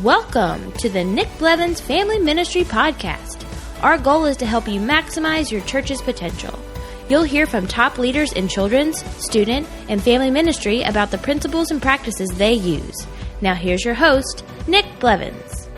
Welcome to the Nick Blevins Family Ministry Podcast. Our goal is to help you maximize your church's potential. You'll hear from top leaders in children's, student, and family ministry about the principles and practices they use. Now here's your host, Nick Blevins.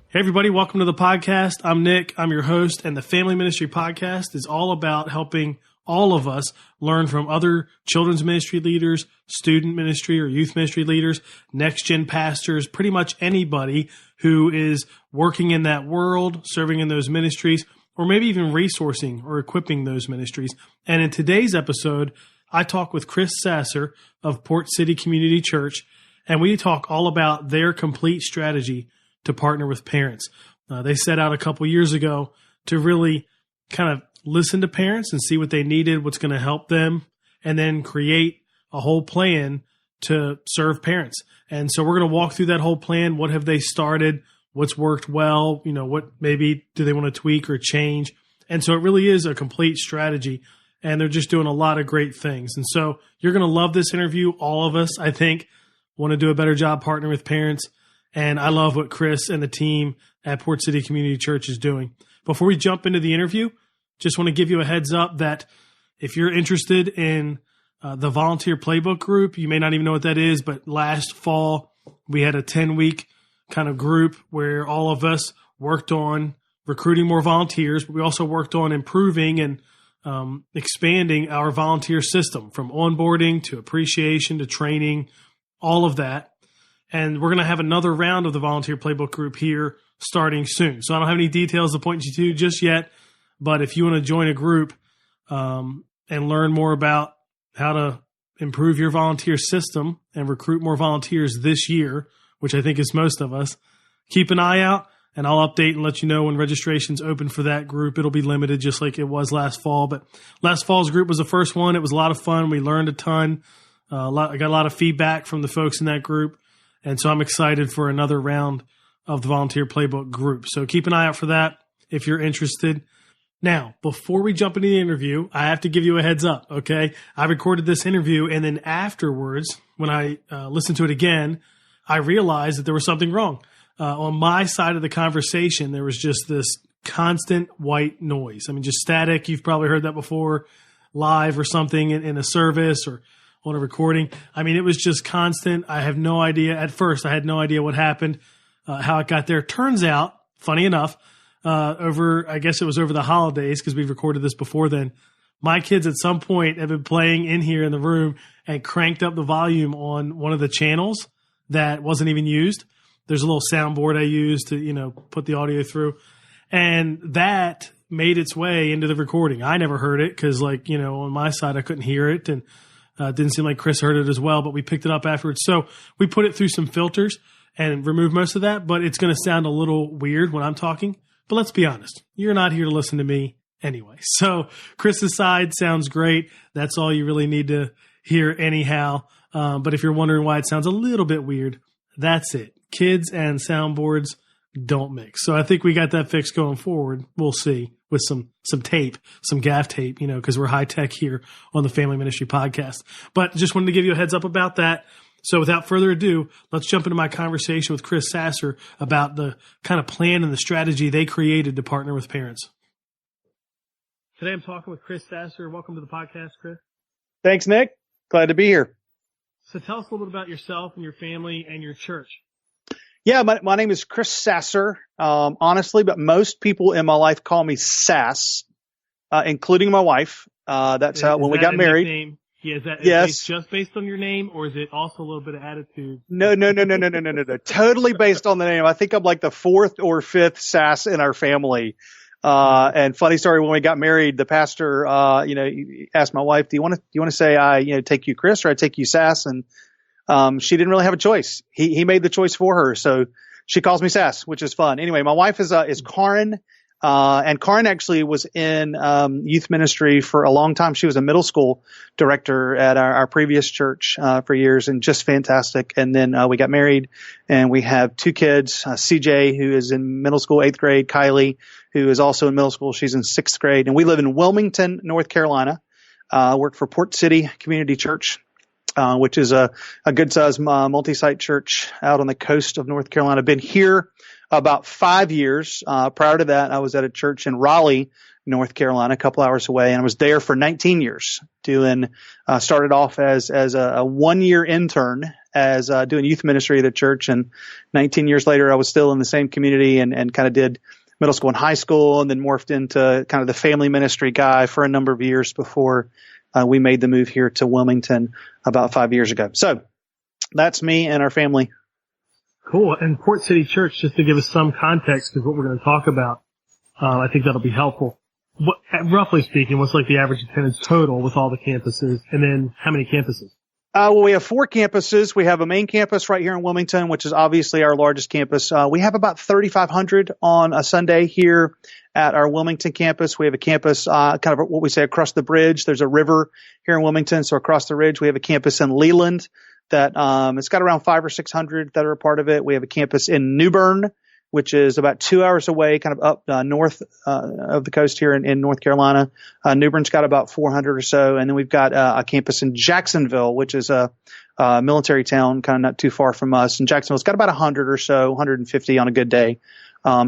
Hey everybody, welcome to the podcast. I'm Nick, I'm your host, and the Family Ministry Podcast is all about helping all of us learn from other children's ministry leaders, student ministry or youth ministry leaders, next-gen pastors, pretty much anybody who is working in that world, serving in those ministries, or maybe even resourcing or equipping those ministries. And in today's episode, I talk with Chris Sasser of Port City Community Church, and we talk all about their complete strategy to partner with parents. They set out a couple years ago to really kind of listen to parents and see what they needed, what's going to help them, and then create a whole plan to serve parents. And so we're going to walk through that whole plan. What have they started? What's worked well? What maybe do they want to tweak or change? And so it really is a complete strategy, and they're just doing a lot of great things. And so you're going to love this interview. All of us, I think, want to do a better job partnering with parents. And I love what Chris and the team at Port City Community Church is doing. Before we jump into the interview, just want to give you a heads up that if you're interested in the volunteer playbook group, you may not even know what that is, but last fall we had a 10-week kind of group where all of us worked on recruiting more volunteers, but we also worked on improving and expanding our volunteer system from onboarding to appreciation to training, all of that. And we're going to have another round of the volunteer playbook group here starting soon. So I don't have any details to point you to just yet. But if you want to join a group and learn more about how to improve your volunteer system and recruit more volunteers this year, which I think is most of us, keep an eye out, and I'll update and let you know when registration's open for that group. It'll be limited just like it was last fall. But last fall's group was the first one. It was a lot of fun. We learned a ton. I got a lot of feedback from the folks in that group. And so I'm excited for another round of the volunteer playbook group. So keep an eye out for that if you're interested. Now, before we jump into the interview, I have to give you a heads up, okay? I recorded this interview, and then afterwards, when I listened to it again, I realized that there was something wrong. On my side of the conversation, there was just this constant white noise. I mean, just static. You've probably heard that before, live or something in a service or on a recording. I mean, it was just constant. I have no idea. At first, I had no idea what happened, how it got there. Turns out, funny enough, I guess it was over the holidays, because we've recorded this before then, my kids at some point have been playing in here in the room and cranked up the volume on one of the channels that wasn't even used. There's a little soundboard I use to, put the audio through. And that made its way into the recording. I never heard it because, on my side, I couldn't hear it. And it didn't seem like Chris heard it as well, but we picked it up afterwards. So we put it through some filters and removed most of that, but it's going to sound a little weird when I'm talking. But let's be honest, you're not here to listen to me anyway. So Chris's side sounds great. That's all you really need to hear anyhow. But if you're wondering why it sounds a little bit weird, that's it. Kids and soundboards don't mix. So I think we got that fixed going forward. We'll see with some tape, some gaff tape, because we're high tech here on the Family Ministry Podcast. But just wanted to give you a heads up about that. So without further ado, let's jump into my conversation with Chris Sasser about the kind of plan and the strategy they created to partner with parents. Today I'm talking with Chris Sasser. Welcome to the podcast, Chris. Thanks, Nick. Glad to be here. So tell us a little bit about yourself and your family and your church. Yeah, my name is Chris Sasser, honestly, but most people in my life call me Sass, including my wife. That's how when we got married. Nickname? Yeah, is that yes. Just based on your name, or is it also a little bit of attitude? No. Totally based on the name. I think I'm like the fourth or fifth Sass in our family. And funny story, when we got married, the pastor, asked my wife, do you want to say I, take you Chris or I take you Sass? And she didn't really have a choice. He made the choice for her. So she calls me Sass, which is fun. Anyway, my wife is Karin. And Karin actually was in youth ministry for a long time. She was a middle school director at our previous church for years, and just fantastic. And then we got married, and we have two kids, CJ, who is in middle school, 8th grade, Kylie, who is also in middle school. She's in 6th grade. And we live in Wilmington, North Carolina, work for Port City Community Church. which is a good-sized multi-site church out on the coast of North Carolina. I've been here about 5 years. Prior to that, I was at a church in Raleigh, North Carolina, a couple hours away, and I was there for 19 years. Started off as a 1-year intern doing youth ministry at a church, and 19 years later, I was still in the same community and kind of did middle school and high school, and then morphed into kind of the family ministry guy for a number of years before we made the move here to Wilmington about 5 years ago. So that's me and our family. Cool. And Port City Church, just to give us some context of what we're going to talk about, I think that'll be helpful. Roughly speaking, what's like the average attendance total with all the campuses, and then how many campuses? Well, we have 4 campuses. We have a main campus right here in Wilmington, which is obviously our largest campus. We have about 3,500 on a Sunday here at our Wilmington campus. We have a campus, kind of what we say across the bridge. There's a river here in Wilmington. So across the ridge, we have a campus in Leland that, it's got around 500 or 600 that are a part of it. We have a campus in New Bern, which is about 2 hours away, kind of up north of the coast here in North Carolina. New Bern's got about 400 or so. And then we've got a campus in Jacksonville, which is a military town kind of not too far from us. And Jacksonville's got about 100 or so, 150 on a good day.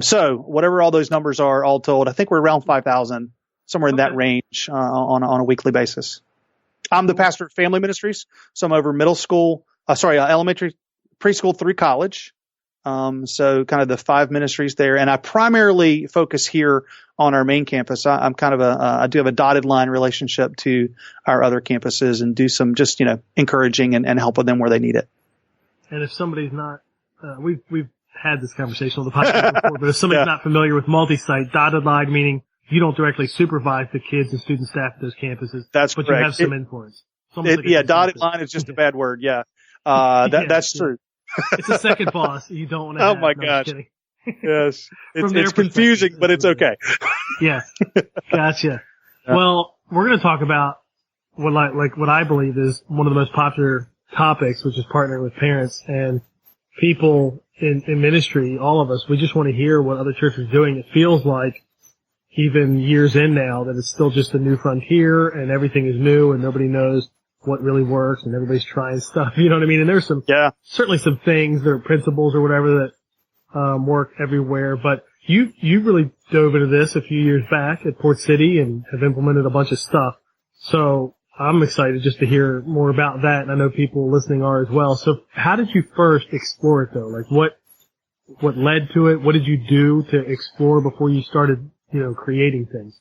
So whatever all those numbers are, all told, I think we're around 5,000, somewhere in that range on a weekly basis. I'm the pastor of Family Ministries, so I'm over elementary, preschool through college. So kind of the 5 ministries there, and I primarily focus here on our main campus. I'm kind of I do have a dotted line relationship to our other campuses and do some just, encouraging and helping them where they need it. And if somebody's not, we've had this conversation on the podcast before, but if somebody's not familiar with multi-site, dotted line meaning you don't directly supervise the kids and student staff at those campuses. That's but correct. You have some influence. Dotted line is just a bad word. Yeah. That's true. It's a second boss you don't want to have. Oh my gosh. Yes. It's confusing, but it's okay. Yeah. Gotcha. Well, we're going to talk about what I believe is one of the most popular topics, which is partnering with parents and people in ministry. All of us, we just want to hear what other churches are doing. It feels like even years in now that it's still just a new frontier and everything is new and nobody knows what really works and everybody's trying stuff. You know what I mean? And there's certainly some things, there are principles or whatever that, work everywhere. But you really dove into this a few years back at Port City and have implemented a bunch of stuff. So I'm excited just to hear more about that. And I know people listening are as well. So how did you first explore it though? Like what led to it? What did you do to explore before you started, creating things?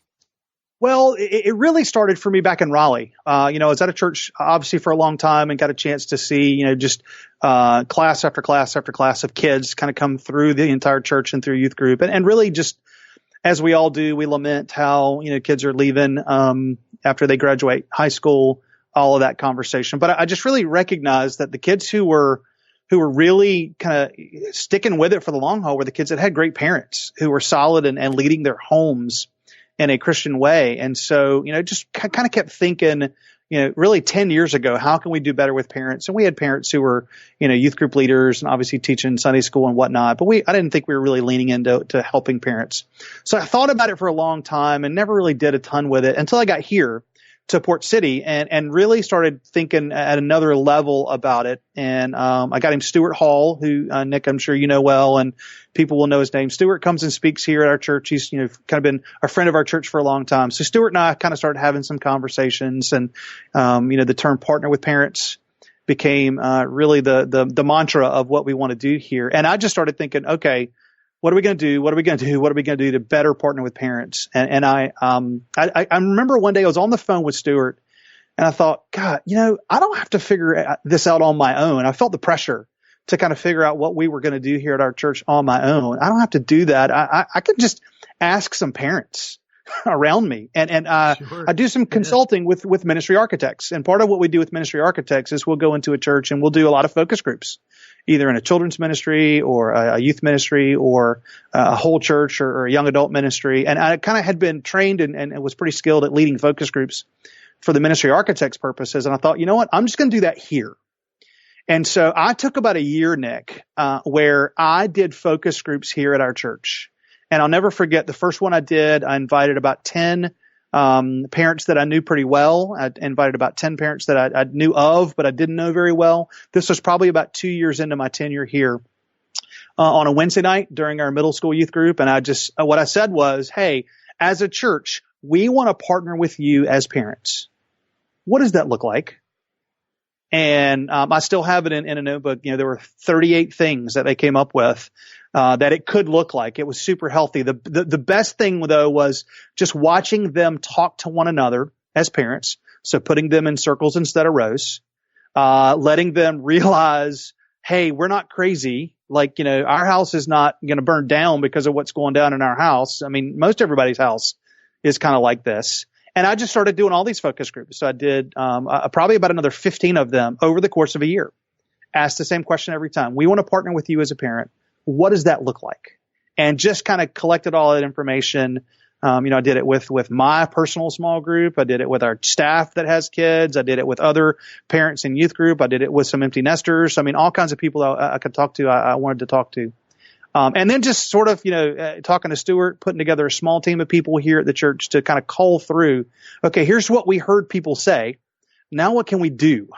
Well, it really started for me back in Raleigh. I was at a church obviously for a long time and got a chance to see, just class after class after class of kids kind of come through the entire church and through youth group. And really just as we all do, we lament how, kids are leaving after they graduate high school, all of that conversation. But I just really recognized that the kids who were really kind of sticking with it for the long haul were the kids that had great parents who were solid and leading their homes in a Christian way. And so, just kind of kept thinking, really 10 years ago, how can we do better with parents? And we had parents who were, youth group leaders and obviously teaching Sunday school and whatnot, but I didn't think we were really leaning into helping parents. So I thought about it for a long time and never really did a ton with it until I got here to Port City and really started thinking at another level about it. And I got him Stuart Hall, who Nick, I'm sure you know well, and people will know his name. Stuart comes and speaks here at our church. He's kind of been a friend of our church for a long time. So Stuart and I kind of started having some conversations, and the term partner with parents became really the mantra of what we want to do here. And I just started thinking, okay, what are we going to do? What are we going to do? What are we going to do to better partner with parents? And I remember one day I was on the phone with Stuart and I thought, God, I don't have to figure this out on my own. I felt the pressure to kind of figure out what we were going to do here at our church on my own. I don't have to do that. I could just ask some parents around me. And sure. I do some consulting with ministry architects. And part of what we do with ministry architects is we'll go into a church and we'll do a lot of focus groups, either in a children's ministry or a youth ministry or a whole church or a young adult ministry. And I kind of had been trained and was pretty skilled at leading focus groups for the ministry architects purposes. And I thought, you know what, I'm just going to do that here. And so I took about a year, Nick, where I did focus groups here at our church. And I'll never forget the first one I did. I invited about 10 parents that I knew pretty well. I invited about 10 parents that I knew of, but I didn't know very well. This was probably about 2 years into my tenure here. On a Wednesday night during our middle school youth group. And what I said was, hey, as a church, we want to partner with you as parents. What does that look like? And I still have it in a notebook. There were 38 things that they came up with that it could look like. It was super healthy. The best thing, though, was just watching them talk to one another as parents. So putting them in circles instead of rows, letting them realize, hey, we're not crazy. Like, our house is not going to burn down because of what's going down in our house. I mean, most everybody's house is kind of like this. And I just started doing all these focus groups. So I did probably about another 15 of them over the course of a year. Asked the same question every time. We want to partner with you as a parent. What does that look like? And just kind of collected all that information. I did it with my personal small group. I did it with our staff that has kids. I did it with other parents in youth group. I did it with some empty nesters. I mean, all kinds of people I could talk to, I wanted to talk to. And then just sort of, talking to Stuart, putting together a small team of people here at the church to kind of cull through, okay, here's what we heard people say. Now what can we do?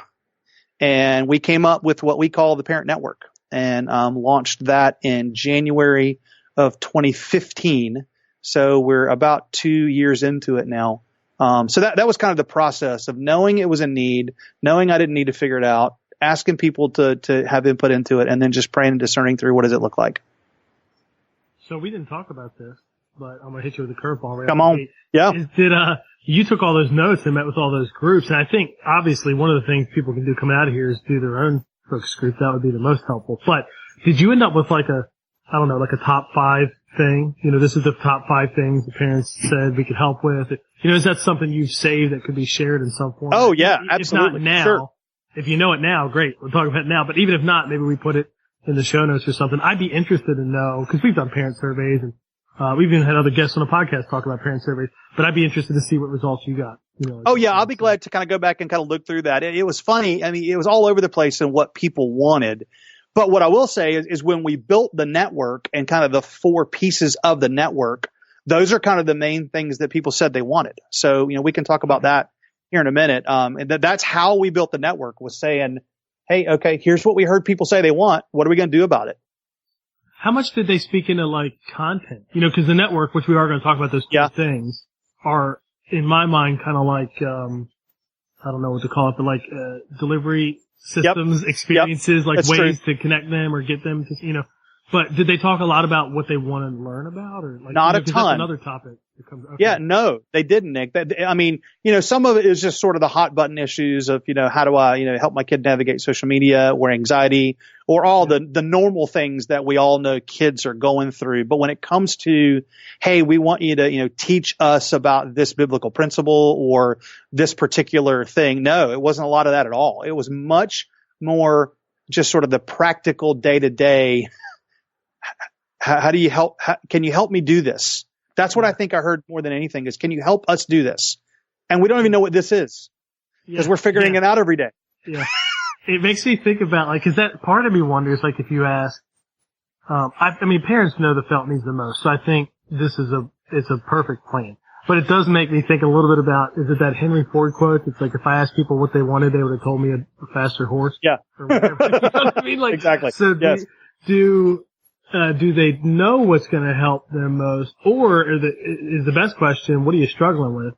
And we came up with what we call the Parent Network and launched that in January of 2015. So we're about 2 years into it now. So that was kind of the process of knowing it was a need, knowing I didn't need to figure it out, asking people to have input into it, and then just praying and discerning through what does it look like. So we didn't talk about this, but I'm going to hit you with a curveball. Right? Come on. Yeah. You took all those notes and met with all those groups, and I think obviously one of the things people can do coming out of here is do their own focus group. That would be the most helpful. But did you end up with like a top 5 thing? This is the top 5 things the parents said we could help with. Is that something you've saved that could be shared in some form? Oh, yeah, absolutely. If not now, sure. If you know it now, great. We'll talk about it now. But even if not, maybe we put it in the show notes or something. I'd be interested to know, because we've done parent surveys and we've even had other guests on the podcast talk about parent surveys, but I'd be interested to see what results you got. Oh, yeah, I'll be glad to kind of go back and kind of look through that. It was funny. I mean, it was all over the place in what people wanted. But what I will say is when we built the network and kind of the 4 pieces of the network, those are kind of the main things that people said they wanted. So, we can talk about that here in a minute. And that's how we built the network, was saying, hey, okay, here's what we heard people say they want. What are we going to do about it? How much did they speak into like content? Because the network, which we are going to talk about, those 2 things are, in my mind, kind of like, I don't know what to call it, but like, delivery systems, experiences, like ways to connect them or get them to, but did they talk a lot about what they want to learn about, or like, not a ton? That's another topic that comes, okay. Yeah, no, they didn't, Nick. I mean, some of it is just sort of the hot button issues of, how do I, help my kid navigate social media or anxiety or all the normal things that we all know kids are going through. But when it comes to, hey, we want you to, teach us about this biblical principle or this particular thing. No, it wasn't a lot of that at all. It was much more just sort of the practical day to day. How do you help? Can you help me do this? That's what I think I heard more than anything is, can you help us do this? And we don't even know what this is because we're figuring it out every day. Yeah. It makes me think about like, cause that part of me wonders, like if you ask, I mean, parents know the felt needs the most. So I think this is it's a perfect plan, but it does make me think a little bit about, is it that Henry Ford quote? It's like, if I asked people what they wanted, they would have told me a faster horse. Yeah. Or whatever. You know what I mean? Like, exactly. So do they know what's going to help them most, or is the best question, what are you struggling with?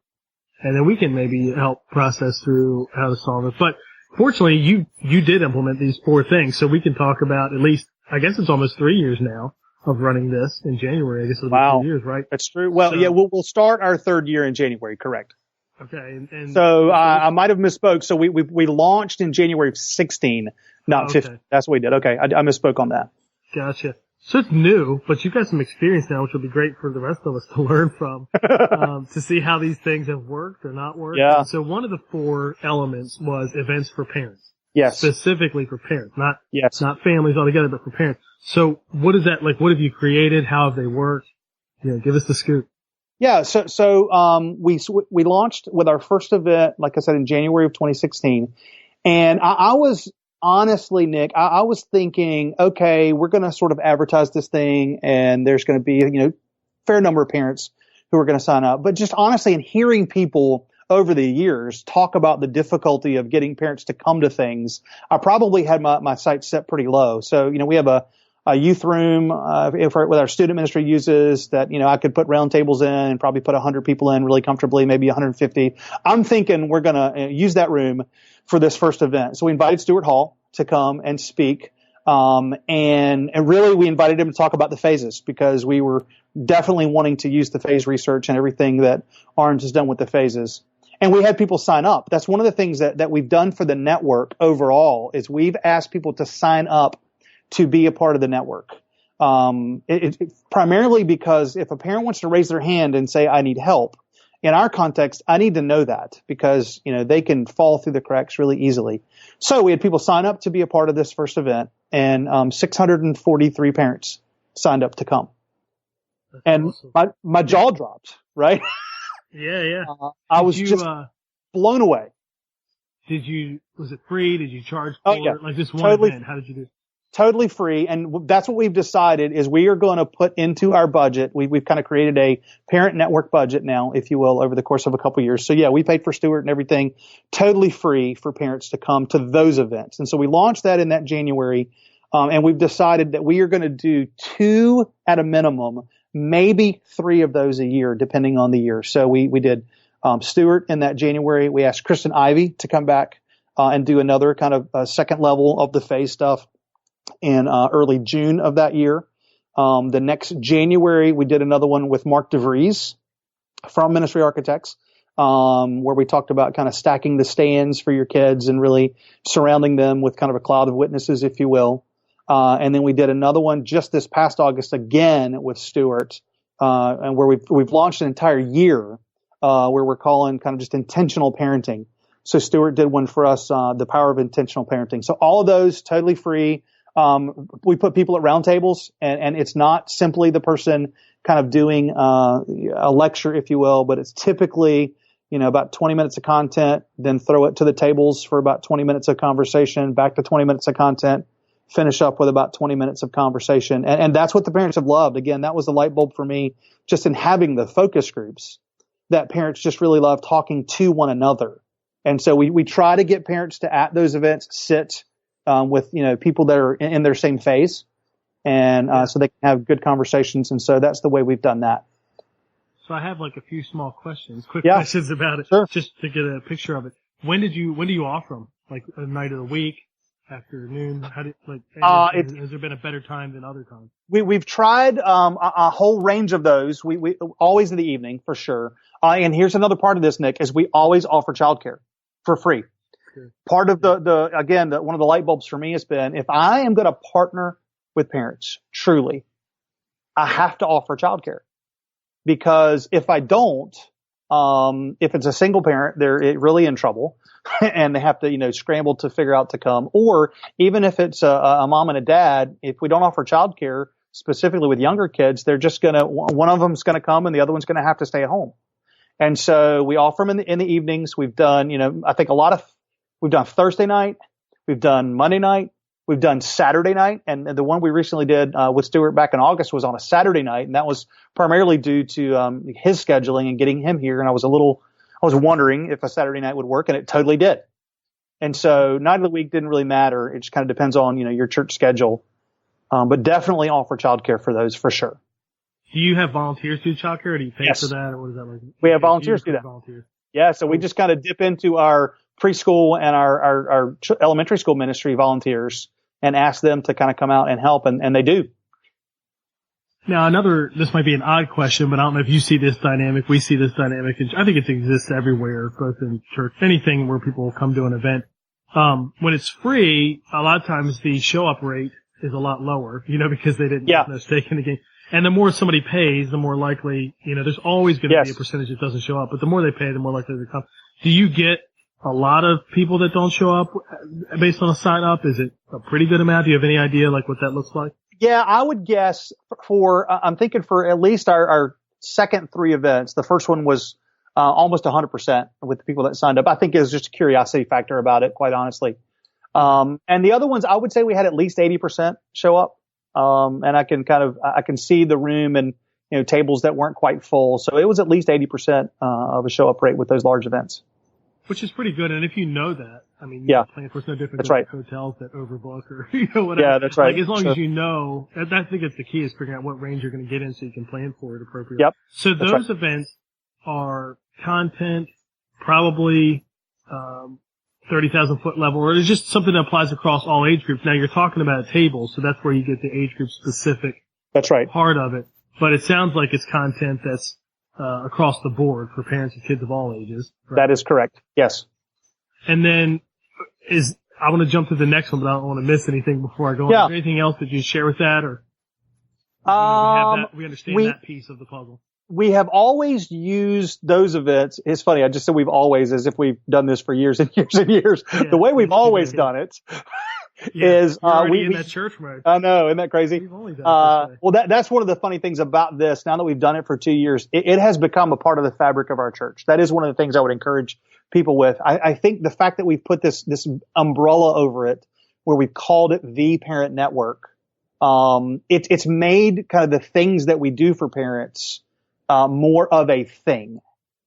And then we can maybe help process through how to solve it. But fortunately, you did implement these 4 things, so we can talk about at least, I guess it's almost 3 years now of running this in January. I guess it'll be 2 years, right? That's true. Well, so, yeah, we'll start our 3rd year in January, correct? Okay. And so I might have misspoke. So we launched in January of 16, not 15. That's what we did. Okay, I misspoke on that. Gotcha. So it's new, but you've got some experience now, which will be great for the rest of us to learn from, to see how these things have worked or not worked. Yeah. And so one of the 4 elements was events for parents. Yes. Specifically for parents, not families altogether, but for parents. So what is that like? What have you created? How have they worked? Give us the scoop. Yeah. So we launched with our first event, like I said, in January of 2016. And I was, honestly, Nick, I was thinking, okay, we're going to sort of advertise this thing and there's going to be, fair number of parents who are going to sign up. But just honestly, and hearing people over the years talk about the difficulty of getting parents to come to things, I probably had my sights set pretty low. So, we have a youth room, with our student ministry uses that, I could put round tables in and probably put 100 people in really comfortably, maybe 150. I'm thinking we're going to use that room for this first event. So we invited Stuart Hall to come and speak. And really we invited him to talk about the phases because we were definitely wanting to use the phase research and everything that Orange has done with the phases. And we had people sign up. That's one of the things that we've done for the network overall is we've asked people to sign up to be a part of the network. Primarily because if a parent wants to raise their hand and say, I need help, in our context, I need to know that because, they can fall through the cracks really easily. So we had people sign up to be a part of this first event and 643 parents signed up to come. That's and awesome. my jaw dropped, right? Yeah. I was just blown away. Was it free? Did you charge for it? Like this one event? How did you do it? Totally free. And that's what we've decided is we are going to put into our budget. We've kind of created a parent network budget now, if you will, over the course of a couple of years. So yeah, we paid for Stuart and everything totally free for parents to come to those events. And so we launched that in that January. And we've decided that we are going to do 2 at a minimum, maybe 3 of those a year, depending on the year. So we did, Stuart in that January. We asked Kristen Ivy to come back, and do another kind of second level of the phase stuff in early June of that year. The next January, we did another one with Mark DeVries from Ministry Architects, where we talked about kind of stacking the stands for your kids and really surrounding them with kind of a cloud of witnesses, if you will. And then we did another one just this past August again with Stuart, and where we've launched an entire year, where we're calling kind of just intentional parenting. So Stuart did one for us, the power of intentional parenting. So all of those totally free. We put people at round tables and it's not simply the person kind of doing, a lecture, if you will, but it's typically, about 20 minutes of content, then throw it to the tables for about 20 minutes of conversation, back to 20 minutes of content, finish up with about 20 minutes of conversation. And that's what the parents have loved. Again, that was the light bulb for me just in having the focus groups that parents just really love talking to one another. And so we try to get parents to at those events sit with, people that are in their same phase and, so they can have good conversations. And so that's the way we've done that. So I have like a few small questions, questions about it, sure. Just to get a picture of it. When do you offer them? Like a night of the week, afternoon? Has there been a better time than other times? We've tried, a whole range of those. We always in the evening for sure. And here's another part of this, Nick, is we always offer childcare for free. Part of one of the light bulbs for me has been if I am going to partner with parents, truly, I have to offer childcare because if I don't, if it's a single parent, they're really in trouble and they have to, scramble to figure out to come. Or even if it's a mom and a dad, if we don't offer childcare specifically with younger kids, they're just one of them's going to come and the other one's going to have to stay at home. And so we offer them in the evenings. We've done, I think we've done Thursday night, we've done Monday night, we've done Saturday night, and the one we recently did with Stuart back in August was on a Saturday night, and that was primarily due to his scheduling and getting him here. And I was wondering if a Saturday night would work, and it totally did. And so night of the week didn't really matter. It just kind of depends on your church schedule, but definitely offer childcare for those for sure. Do you have volunteers do childcare, or do you pay for that, or what is that like? We have volunteers do that. Volunteers. Yeah, so we just kind of dip into our preschool and our elementary school ministry volunteers and ask them to kind of come out and help, and they do. Now, this might be an odd question, but I don't know if you see this dynamic. We see this dynamic, and I think it exists everywhere, both in church, anything where people come to an event. When it's free, a lot of times the show-up rate is a lot lower, because they didn't have no stake in the game. And the more somebody pays, the more likely, there's always going to be a percentage that doesn't show up, but the more they pay, the more likely they come. Do you get a lot of people that don't show up based on a sign up? Is it a pretty good amount? Do you have any idea like what that looks like? Yeah, I would guess I'm thinking for at least our second 3 events. The first one was, almost 100% with the people that signed up. I think it was just a curiosity factor about it, quite honestly. And the other ones, I would say we had at least 80% show up. And I can see the room and tables that weren't quite full. So it was at least 80% of a show up rate with those large events. Which is pretty good. And if you know that, I mean, yeah, plan for it's no different that's than right. hotels that overbook or, whatever. Yeah, that's right. Like, as long as you know, I think it's the key is figuring out what range you're going to get in so you can plan for it appropriately. Yep. So those right. events are content, probably, 30,000 foot level, or it's just something that applies across all age groups. Now you're talking about a table, so that's where you get the age group specific. That's right. Part of it. But it sounds like it's content that's, across the board for parents and kids of all ages. Right? That is correct. Yes. And then I want to jump to the next one, but I don't want to miss anything before I go on. Yeah. Is there anything else that you share with that, or we understand that piece of the puzzle? We have always used those events. It's funny. I just said we've always, as if we've done this for years and years and years. Yeah, the way we've always done it is, in that church mode. I know. Isn't that crazy? We've only done it well, that's one of the funny things about this. Now that we've done it for 2 years, it has become a part of the fabric of our church. That is one of the things I would encourage people with. I think the fact that we've put this umbrella over it, where we've called it the Parent Network, it's made kind of the things that we do for parents more of a thing.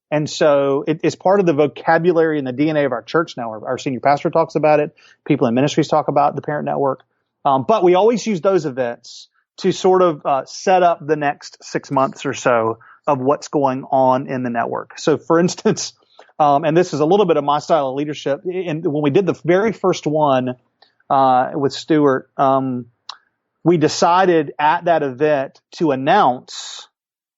And so it's part of the vocabulary and the DNA of our church now. Our senior pastor talks about it. People in ministries talk about the Parent Network. But we always use those events to sort of set up the next 6 months or so of what's going on in the network. So for instance, and this is a little bit of my style of leadership, and when we did the very first one with Stuart, we decided at that event to announce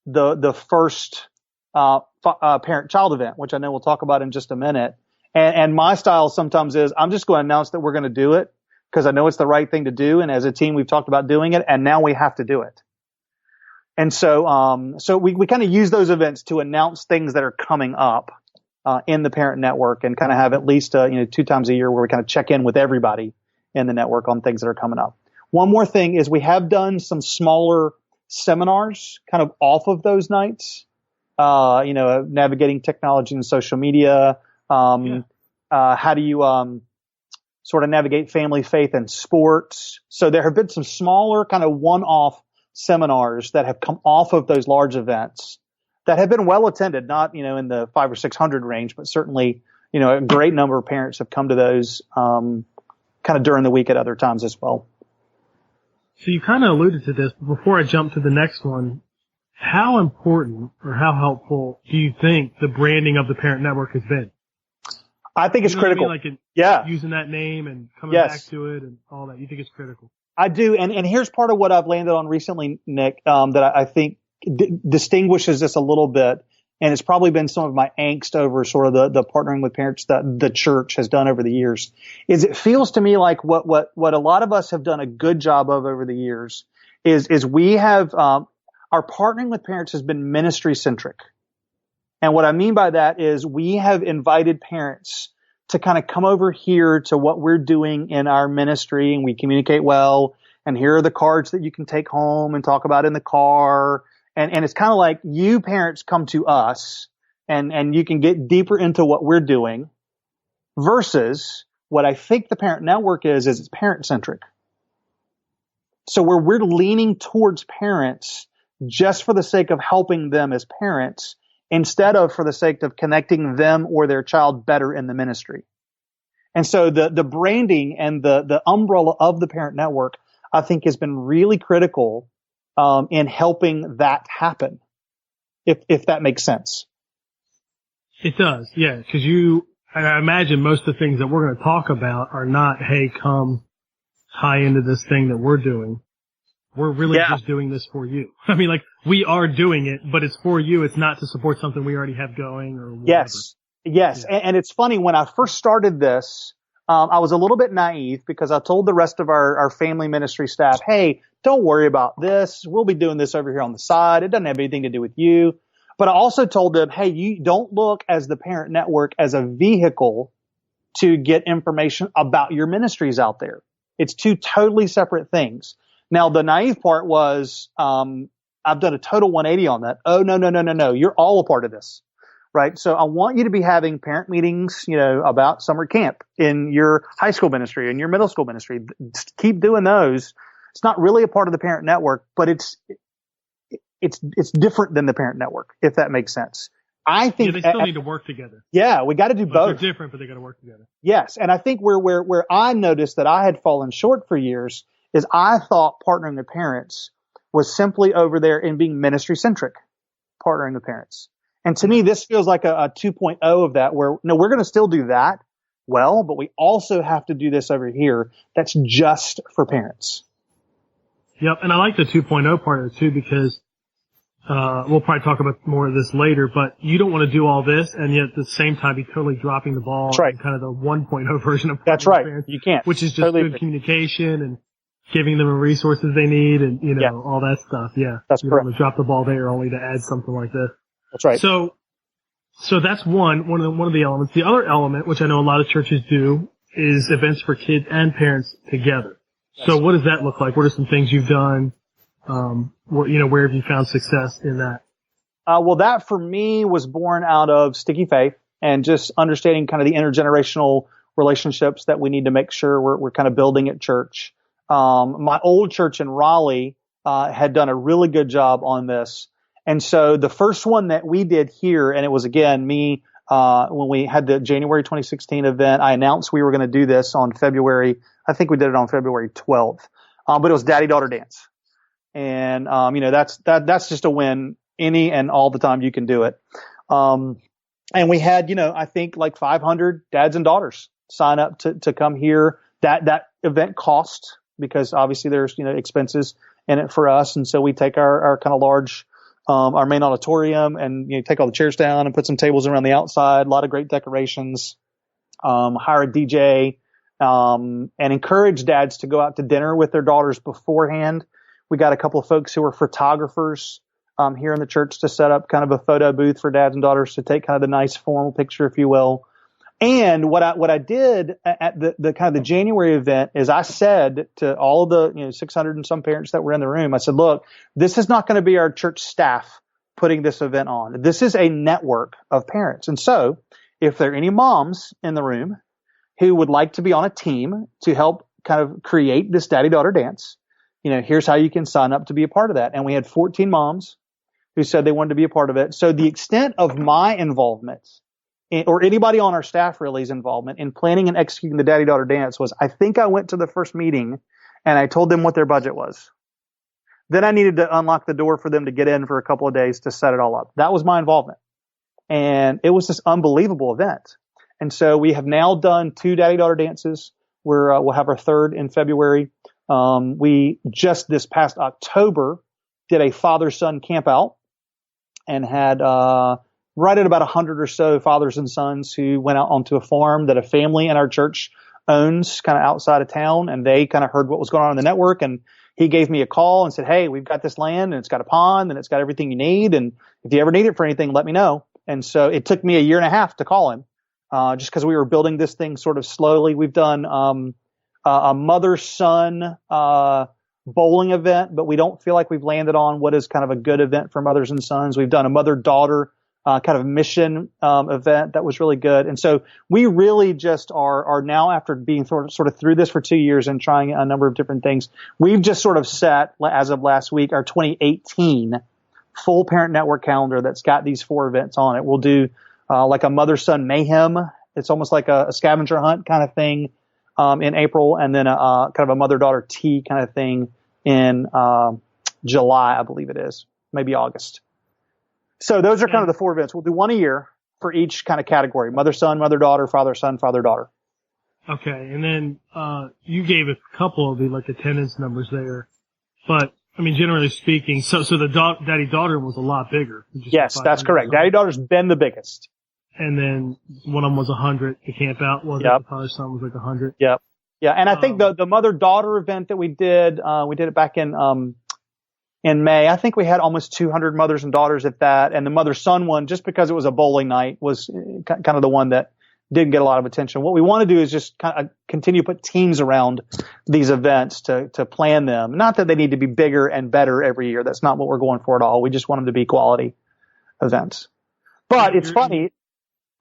the first parent-child event, which I know we'll talk about in just a minute. And my style sometimes is I'm just going to announce that we're going to do it because I know it's the right thing to do. And as a team, we've talked about doing it, and now we have to do it. And so we kind of use those events to announce things that are coming up in the Parent Network, and kind of have at least 2 times a year where we kind of check in with everybody in the network on things that are coming up. One more thing is we have done some smaller seminars kind of off of those nights. Navigating technology and social media. How do you sort of navigate family, faith, and sports? So there have been some smaller kind of one-off seminars that have come off of those large events that have been well attended, not, in the 500 or 600 range, but certainly, a great number of parents have come to those kind of during the week at other times as well. So you kind of alluded to this, but before I jump to the next one, how important or how helpful do you think the branding of the Parent Network has been? I think it's critical. What I mean? Like using that name and coming back to it and all that. You think it's critical? I do. And here's part of what I've landed on recently, Nick, that I think distinguishes this a little bit. And it's probably been some of my angst over sort of the partnering with parents that the church has done over the years, is it feels to me like what a lot of us have done a good job of over the years is we have, our partnering with parents has been ministry centric. And what I mean by that is we have invited parents to kind of come over here to what we're doing in our ministry, and we communicate well. And here are the cards that you can take home and talk about in the car. And it's kind of like you parents come to us and you can get deeper into what we're doing, versus what I think the Parent Network is it's parent centric. So where we're leaning towards parents just for the sake of helping them as parents, instead of for the sake of connecting them or their child better in the ministry. And so the branding and the umbrella of the Parent Network, I think, has been really critical in helping that happen, if that makes sense. It does, yeah, because I imagine most of the things that we're going to talk about are not, hey, come tie into this thing that we're doing. We're really just doing this for you. I mean, like, we are doing it, but it's for you. It's not to support something we already have going or whatever. Yes. Yeah. And it's funny, when I first started this, I was a little bit naive because I told the rest of our family ministry staff, hey, don't worry about this. We'll be doing this over here on the side. It doesn't have anything to do with you. But I also told them, hey, you don't look as the Parent Network as a vehicle to get information about your ministries out there. It's 2 totally separate things. Now, the naive part was, I've done a total 180 on that. Oh, no. You're all a part of this, right? So I want you to be having parent meetings, about summer camp in your high school ministry and your middle school ministry. Just keep doing those. It's not really a part of the Parent Network, but it's different than the parent network, if that makes sense. I think they still need to work together. Yeah, we got to do both. They're different, but they got to work together. Yes, and I think where I noticed that I had fallen short for years is I thought partnering with parents was simply over there in being ministry centric, partnering with parents. And to me, this feels like a 2.0 of that, where no, we're going to still do that well, but we also have to do this over here that's just for parents. Yep, and I like the 2.0 part of it too, because we'll probably talk about more of this later, but you don't want to do all this and yet at the same time be totally dropping the ball. That's right. In kind of the 1.0 version of That's right. Parents, you can't. Which is just totally good communication and giving them the resources they need and, all that stuff. Yeah. That's you correct. don't want to drop the ball there only to add something like this. That's right. So that's one of the elements. The other element, which I know a lot of churches do, is events for kids and parents together. So what does that look like? What are some things you've done? Where have you found success in that? Well, that for me was born out of Sticky Faith and just understanding kind of the intergenerational relationships that we need to make sure we're kind of building at church. My old church in Raleigh had done a really good job on this. And so the first one that we did here, and it was again me, when we had the January 2016 event, I announced we were going to do this on February. I think we did it on February 12th. But it was Daddy-Daughter Dance. And, that's just a win any and all the time you can do it. And we had, I think like 500 dads and daughters sign up to come here. That event cost, because obviously there's, expenses in it for us. And so we take our kind of large, our main auditorium and take all the chairs down and put some tables around the outside, a lot of great decorations, hire a DJ, and encourage dads to go out to dinner with their daughters beforehand. We got a couple of folks who are photographers, here in the church to set up kind of a photo booth for dads and daughters to take kind of the nice formal picture, if you will. And what I did at the kind of the January event is I said to all of the 600 and some parents that were in the room, I said, look, this is not going to be our church staff putting this event on. This is a network of parents. And so if there are any moms in the room who would like to be on a team to help kind of create this daddy-daughter dance, here's how you can sign up to be a part of that. And we had 14 moms who said they wanted to be a part of it. So the extent of my involvement, or anybody on our staff really's involvement in planning and executing the daddy-daughter dance, was I think I went to the first meeting and I told them what their budget was. Then I needed to unlock the door for them to get in for a couple of days to set it all up. That was my involvement. And it was this unbelievable event. And so we have now done 2 daddy-daughter dances. We'll have our 3rd in February. We just this past October did a father-son camp out and had right at about 100 or so fathers and sons who went out onto a farm that a family in our church owns kind of outside of town. And they kind of heard what was going on in the network. And he gave me a call and said, hey, we've got this land and it's got a pond and it's got everything you need. And if you ever need it for anything, let me know. And so it took me a year and a half to call him, just because we were building this thing sort of slowly. We've done a mother-son bowling event, but we don't feel like we've landed on what is kind of a good event for mothers and sons. We've done a mother-daughter kind of mission event that was really good. And so we really just are now, after being sort of through this for 2 years and trying a number of different things, we've just sort of set, as of last week, our 2018 full parent network calendar that's got these 4 events on it. We'll do like a mother-son mayhem. It's almost like a scavenger hunt kind of thing in April, and then a kind of a mother-daughter tea kind of thing in July, I believe it is, maybe August. So those are kind of the 4 events. We'll do 1 a year for each kind of category: mother-son, mother-daughter, father-son, father-daughter. Okay, and then you gave a couple of the attendance numbers there, but I mean, generally speaking, so the daddy-daughter was a lot bigger. Yes, that's correct. Daddy-daughter's been the biggest. And then one of them was 100. The camp out was the father-son was 100. Yep. Yeah, and I think the mother-daughter event that we did it back in May. I think we had almost 200 mothers and daughters at that. And the mother-son one, just because it was a bowling night, was kind of the one that didn't get a lot of attention. What we want to do is just kind of continue to put teams around these events to plan them. Not that they need to be bigger and better every year. That's not what we're going for at all. We just want them to be quality events. But it's funny.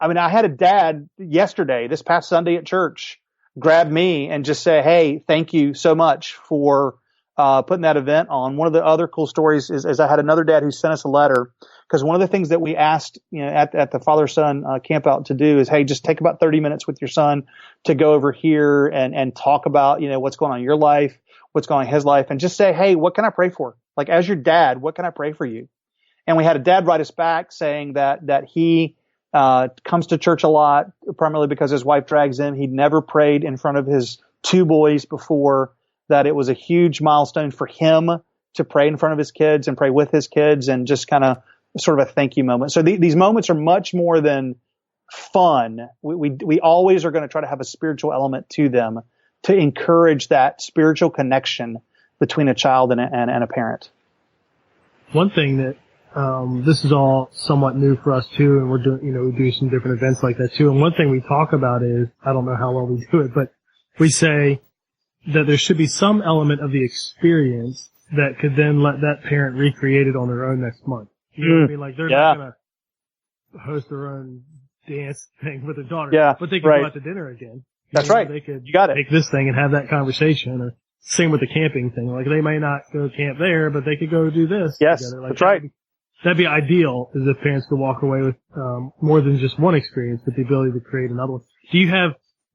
I mean, I had a dad yesterday, this past Sunday at church, grab me and just say, hey, thank you so much for putting that event on. One of the other cool stories is I had another dad who sent us a letter, because one of the things that we asked, at the father-son camp out to do is, hey, just take about 30 minutes with your son to go over here and talk about, what's going on in your life, what's going on in his life, and just say, hey, what can I pray for? Like, as your dad, what can I pray for you? And we had a dad write us back saying that he comes to church a lot, primarily because his wife drags him. He'd never prayed in front of his two boys before, that it was a huge milestone for him to pray in front of his kids and pray with his kids, and just kind of sort of a thank you moment. So these moments are much more than fun. We always are going to try to have a spiritual element to them to encourage that spiritual connection between a child and a parent. One thing that this is all somewhat new for us too, and we're doing, we do some different events like that too. And one thing we talk about is, I don't know how well we do it, but we say that there should be some element of the experience that could then let that parent recreate it on their own next month. You know what I mean? Like, they're not going to host their own dance thing with their daughter, but they could go out to dinner again. That's right. They could you got it. take this thing and have that conversation, or same with the camping thing. Like, they may not go camp there, but they could go do this together. Like, that's right. That'd be ideal, is if parents could walk away with more than just one experience, but the ability to create another one. Do you have,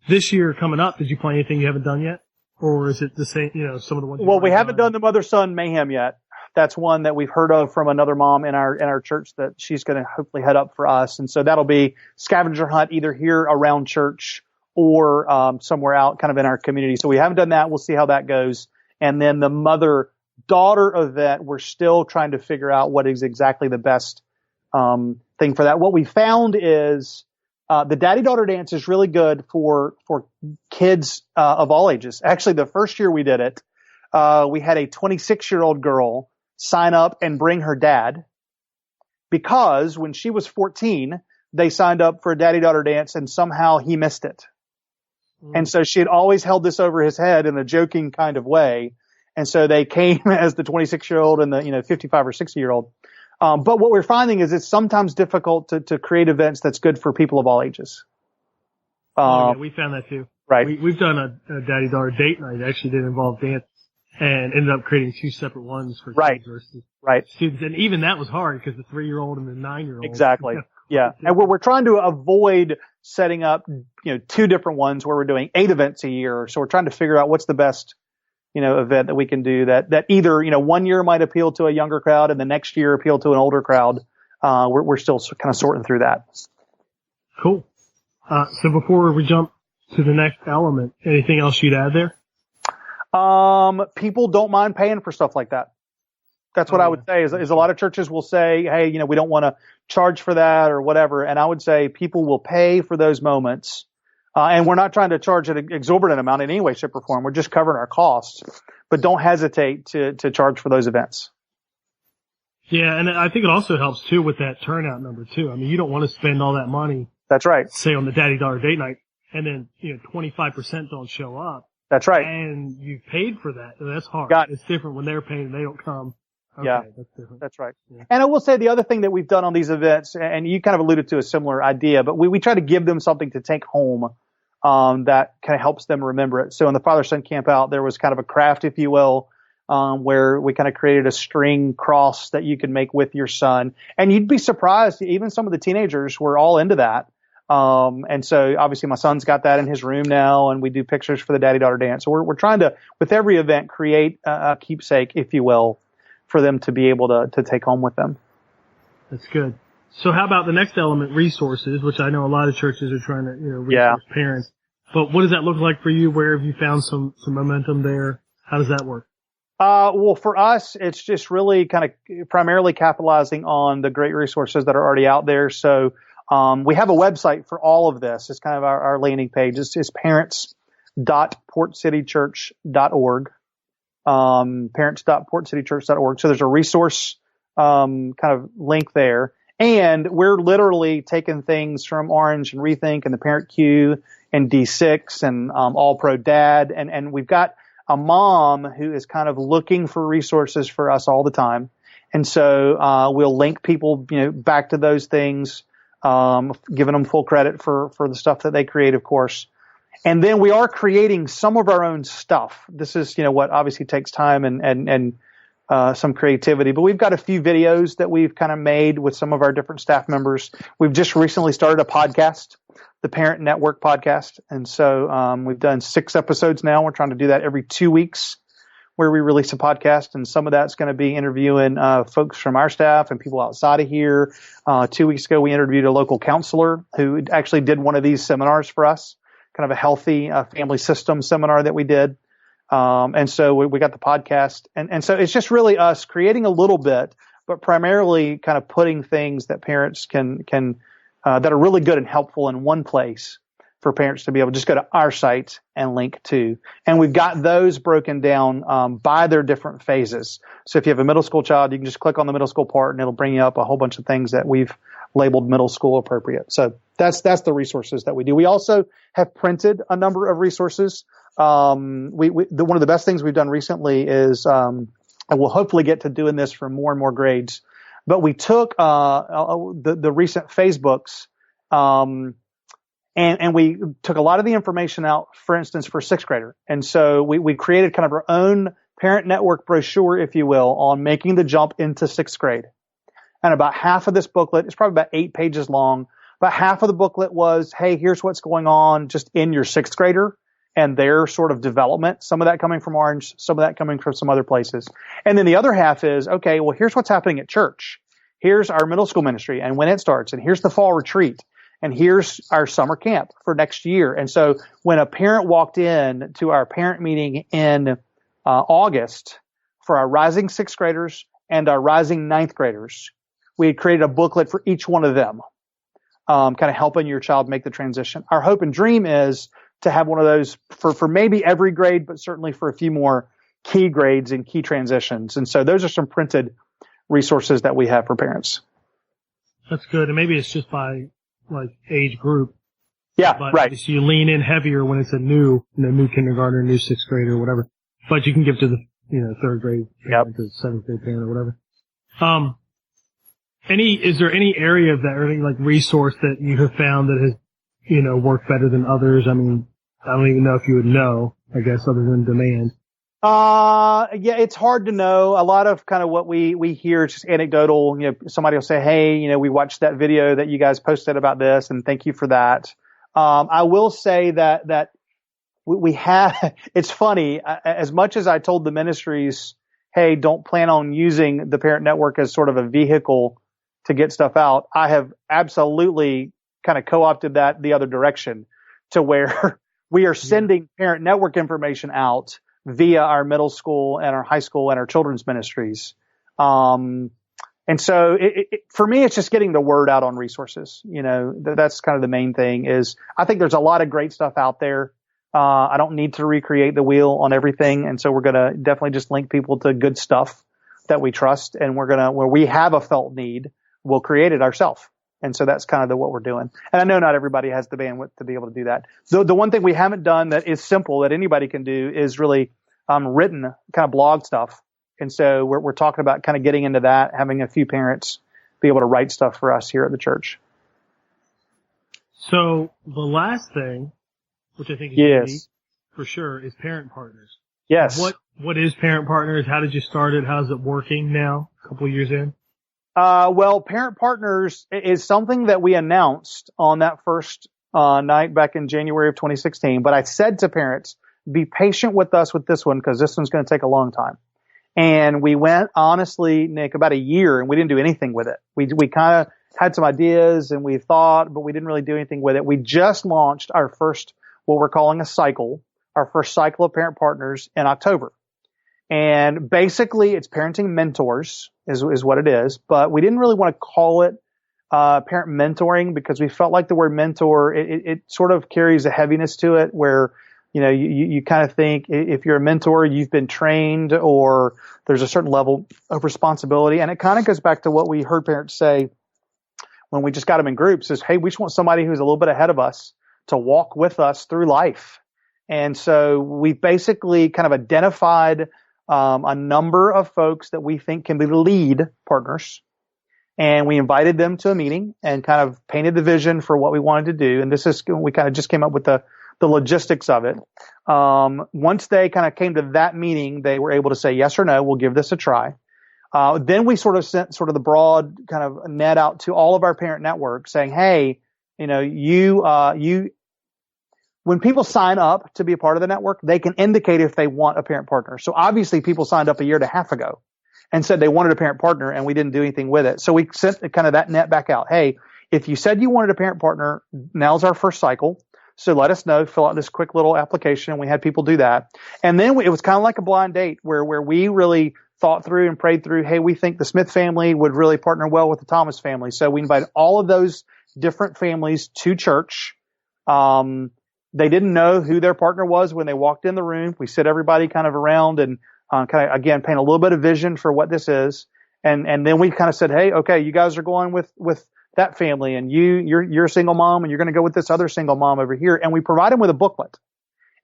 this year coming up, did you plan anything you haven't done yet? Or is it the same, some of the ones? Well, we haven't done the mother-son mayhem yet. That's one that we've heard of from another mom in our church that she's going to hopefully head up for us. And so that'll be scavenger hunt either here around church or somewhere out kind of in our community. So we haven't done that. We'll see how that goes. And then the mother-daughter event, we're still trying to figure out what is exactly the best thing for that. What we found is the daddy-daughter dance is really good for kids of all ages. Actually, the first year we did it, we had a 26-year-old girl sign up and bring her dad, because when she was 14, they signed up for a daddy-daughter dance and somehow he missed it. And so she had always held this over his head in a joking kind of way. And so they came as the 26-year-old and the 55 or 60-year-old. But what we're finding is it's sometimes difficult to create events that's good for people of all ages. We found that too. Right. We've done a daddy-daughter date night. It actually did involve dance, and ended up creating two separate ones for kids versus students. And even that was hard, because the 3-year-old and the 9-year-old. Exactly. Yeah. And we're trying to avoid setting up, two different ones where we're doing 8 events a year. So we're trying to figure out what's the best, event that we can do that either, one year might appeal to a younger crowd and the next year appeal to an older crowd. We're still kind of sorting through that. Cool. So before we jump to the next element, anything else you'd add there? People don't mind paying for stuff like that. That's what I would say is a lot of churches will say, hey, we don't want to charge for that or whatever. And I would say people will pay for those moments. And we're not trying to charge an exorbitant amount in any way, shape, or form. We're just covering our costs. But don't hesitate to charge for those events. Yeah, and I think it also helps too with that turnout number too. I mean, you don't want to spend all that money. That's right. Say on the daddy-daughter date night, and then 25% don't show up. That's right. And you paid for that. That's hard. It's different when they're paying and they don't come. Okay, yeah, that's different. That's right. Yeah. And I will say the other thing that we've done on these events, and you kind of alluded to a similar idea, but we try to give them something to take home that kind of helps them remember it. So in the father-son camp out, there was kind of a craft, if you will, where we kind of created a string cross that you could make with your son. And you'd be surprised, even some of the teenagers were all into that. And so obviously my son's got that in his room now, and we do pictures for the daddy-daughter dance. So we're trying to, with every event, create a keepsake, if you will, for them to be able to take home with them. That's good. So how about the next element, resources, which I know a lot of churches are trying to, resource parents. But what does that look like for you? Where have you found some momentum there? How does that work? Well, for us, it's just really kind of primarily capitalizing on the great resources that are already out there. So, we have a website for all of this. It's kind of our landing page. It's parents.portcitychurch.org. Parents.portcitychurch.org. So there's a resource, kind of link there. And we're literally taking things from Orange and Rethink and the Parent Queue and D6 and, All Pro Dad. And we've got a mom who is kind of looking for resources for us all the time. And so, we'll link people, back to those things, giving them full credit for the stuff that they create, of course. And then we are creating some of our own stuff. This is, what obviously takes time and some creativity, but we've got a few videos that we've kind of made with some of our different staff members. We've just recently started a podcast, the Parent Network podcast. And so, we've done 6 episodes now. We're trying to do that every 2 weeks where we release a podcast. And some of that's going to be interviewing, folks from our staff and people outside of here. 2 weeks ago, we interviewed a local counselor who actually did one of these seminars for us, kind of a healthy family system seminar that we did. And so we got the podcast. And so it's just really us creating a little bit, but primarily kind of putting things that parents can that are really good and helpful in one place for parents to be able to just go to our site and link to. And we've got those broken down by their different phases. So if you have a middle school child, you can just click on the middle school part and it'll bring you up a whole bunch of things that we've labeled middle school appropriate. So that's the resources that we do. We also have printed a number of resources. One of the best things we've done recently is, and we'll hopefully get to doing this for more and more grades, but we took, the recent Facebooks, and we took a lot of the information out, for instance, for 6th grader. And so we created kind of our own Parent Network brochure, if you will, on making the jump into 6th grade. And about half of this booklet, it's probably about 8 pages long, but half of the booklet was, hey, here's what's going on just in your 6th grader and their sort of development, some of that coming from Orange, some of that coming from some other places. And then the other half is, okay, well, here's what's happening at church. Here's our middle school ministry and when it starts, and here's the fall retreat, and here's our summer camp for next year. And so when a parent walked in to our parent meeting in August for our rising 6th graders and our rising 9th graders, we had created a booklet for each one of them, kind of helping your child make the transition. Our hope and dream is to have one of those for maybe every grade, but certainly for a few more key grades and key transitions. And so those are some printed resources that we have for parents. That's good. And maybe it's just by like age group. Yeah, but right. So you lean in heavier when it's a new kindergartner, new 6th grader or whatever. But you can give to the, 3rd grade parent, to the 7th grade parent or whatever. Is there any area of that or any like resource that you have found that has, worked better than others? I mean, I don't even know if you would know, I guess, other than demand. Yeah, it's hard to know. A lot of kind of what we hear is just anecdotal. Somebody will say, hey, we watched that video that you guys posted about this and thank you for that. I will say that we have, it's funny, as much as I told the ministries, hey, don't plan on using the Parent Network as sort of a vehicle to get stuff out, I have absolutely kind of co-opted that the other direction to where we are sending Parent Network information out via our middle school and our high school and our children's ministries. And so for me, it's just getting the word out on resources. That's kind of the main thing is I think there's a lot of great stuff out there. I don't need to recreate the wheel on everything. And so we're going to definitely just link people to good stuff that we trust. And where we have a felt need, we'll create it ourselves. And so that's kind of what we're doing. And I know not everybody has the bandwidth to be able to do that. The one thing we haven't done that is simple that anybody can do is really written kind of blog stuff. And so we're talking about kind of getting into that, having a few parents be able to write stuff for us here at the church. So the last thing, which I think is unique for sure, is Parent Partners. Yes. What is Parent Partners? How did you start it? How's it working now, a couple of years in? Well, Parent Partners is something that we announced on that first night back in January of 2016. But I said to parents, be patient with us with this one because this one's going to take a long time. And we went, honestly, Nick, about a year and we didn't do anything with it. We kind of had some ideas and we thought, but we didn't really do anything with it. We just launched our first, what we're calling a cycle, our first cycle of Parent Partners in October. And basically it's parenting mentors is what it is, but we didn't really want to call it parent mentoring because we felt like the word mentor, it sort of carries a heaviness to it where, you kind of think if you're a mentor, you've been trained or there's a certain level of responsibility. And it kind of goes back to what we heard parents say when we just got them in groups is, hey, we just want somebody who's a little bit ahead of us to walk with us through life. And so we basically kind of identified a number of folks that we think can be the lead partners. And we invited them to a meeting and kind of painted the vision for what we wanted to do. And we kind of just came up with the the logistics of it. Once they kind of came to that meeting, they were able to say yes or no, we'll give this a try. Then we sort of sent sort of the broad kind of net out to all of our parent network saying, hey, when people sign up to be a part of the network, they can indicate if they want a parent partner. So obviously people signed up a year and a half ago and said they wanted a parent partner, and we didn't do anything with it. So we sent kind of that net back out. Hey, if you said you wanted a parent partner, now's our first cycle. So let us know, fill out this quick little application. And we had people do that. And then it was kind of like a blind date where we really thought through and prayed through, hey, we think the Smith family would really partner well with the Thomas family. So we invited all of those different families to church. They didn't know who their partner was when they walked in the room. We sit everybody kind of around and kind of, again, paint a little bit of vision for what this is. And then we kind of said, hey, okay, you guys are going with that family, and you're a single mom, and you're going to go with this other single mom over here. And we provide them with a booklet.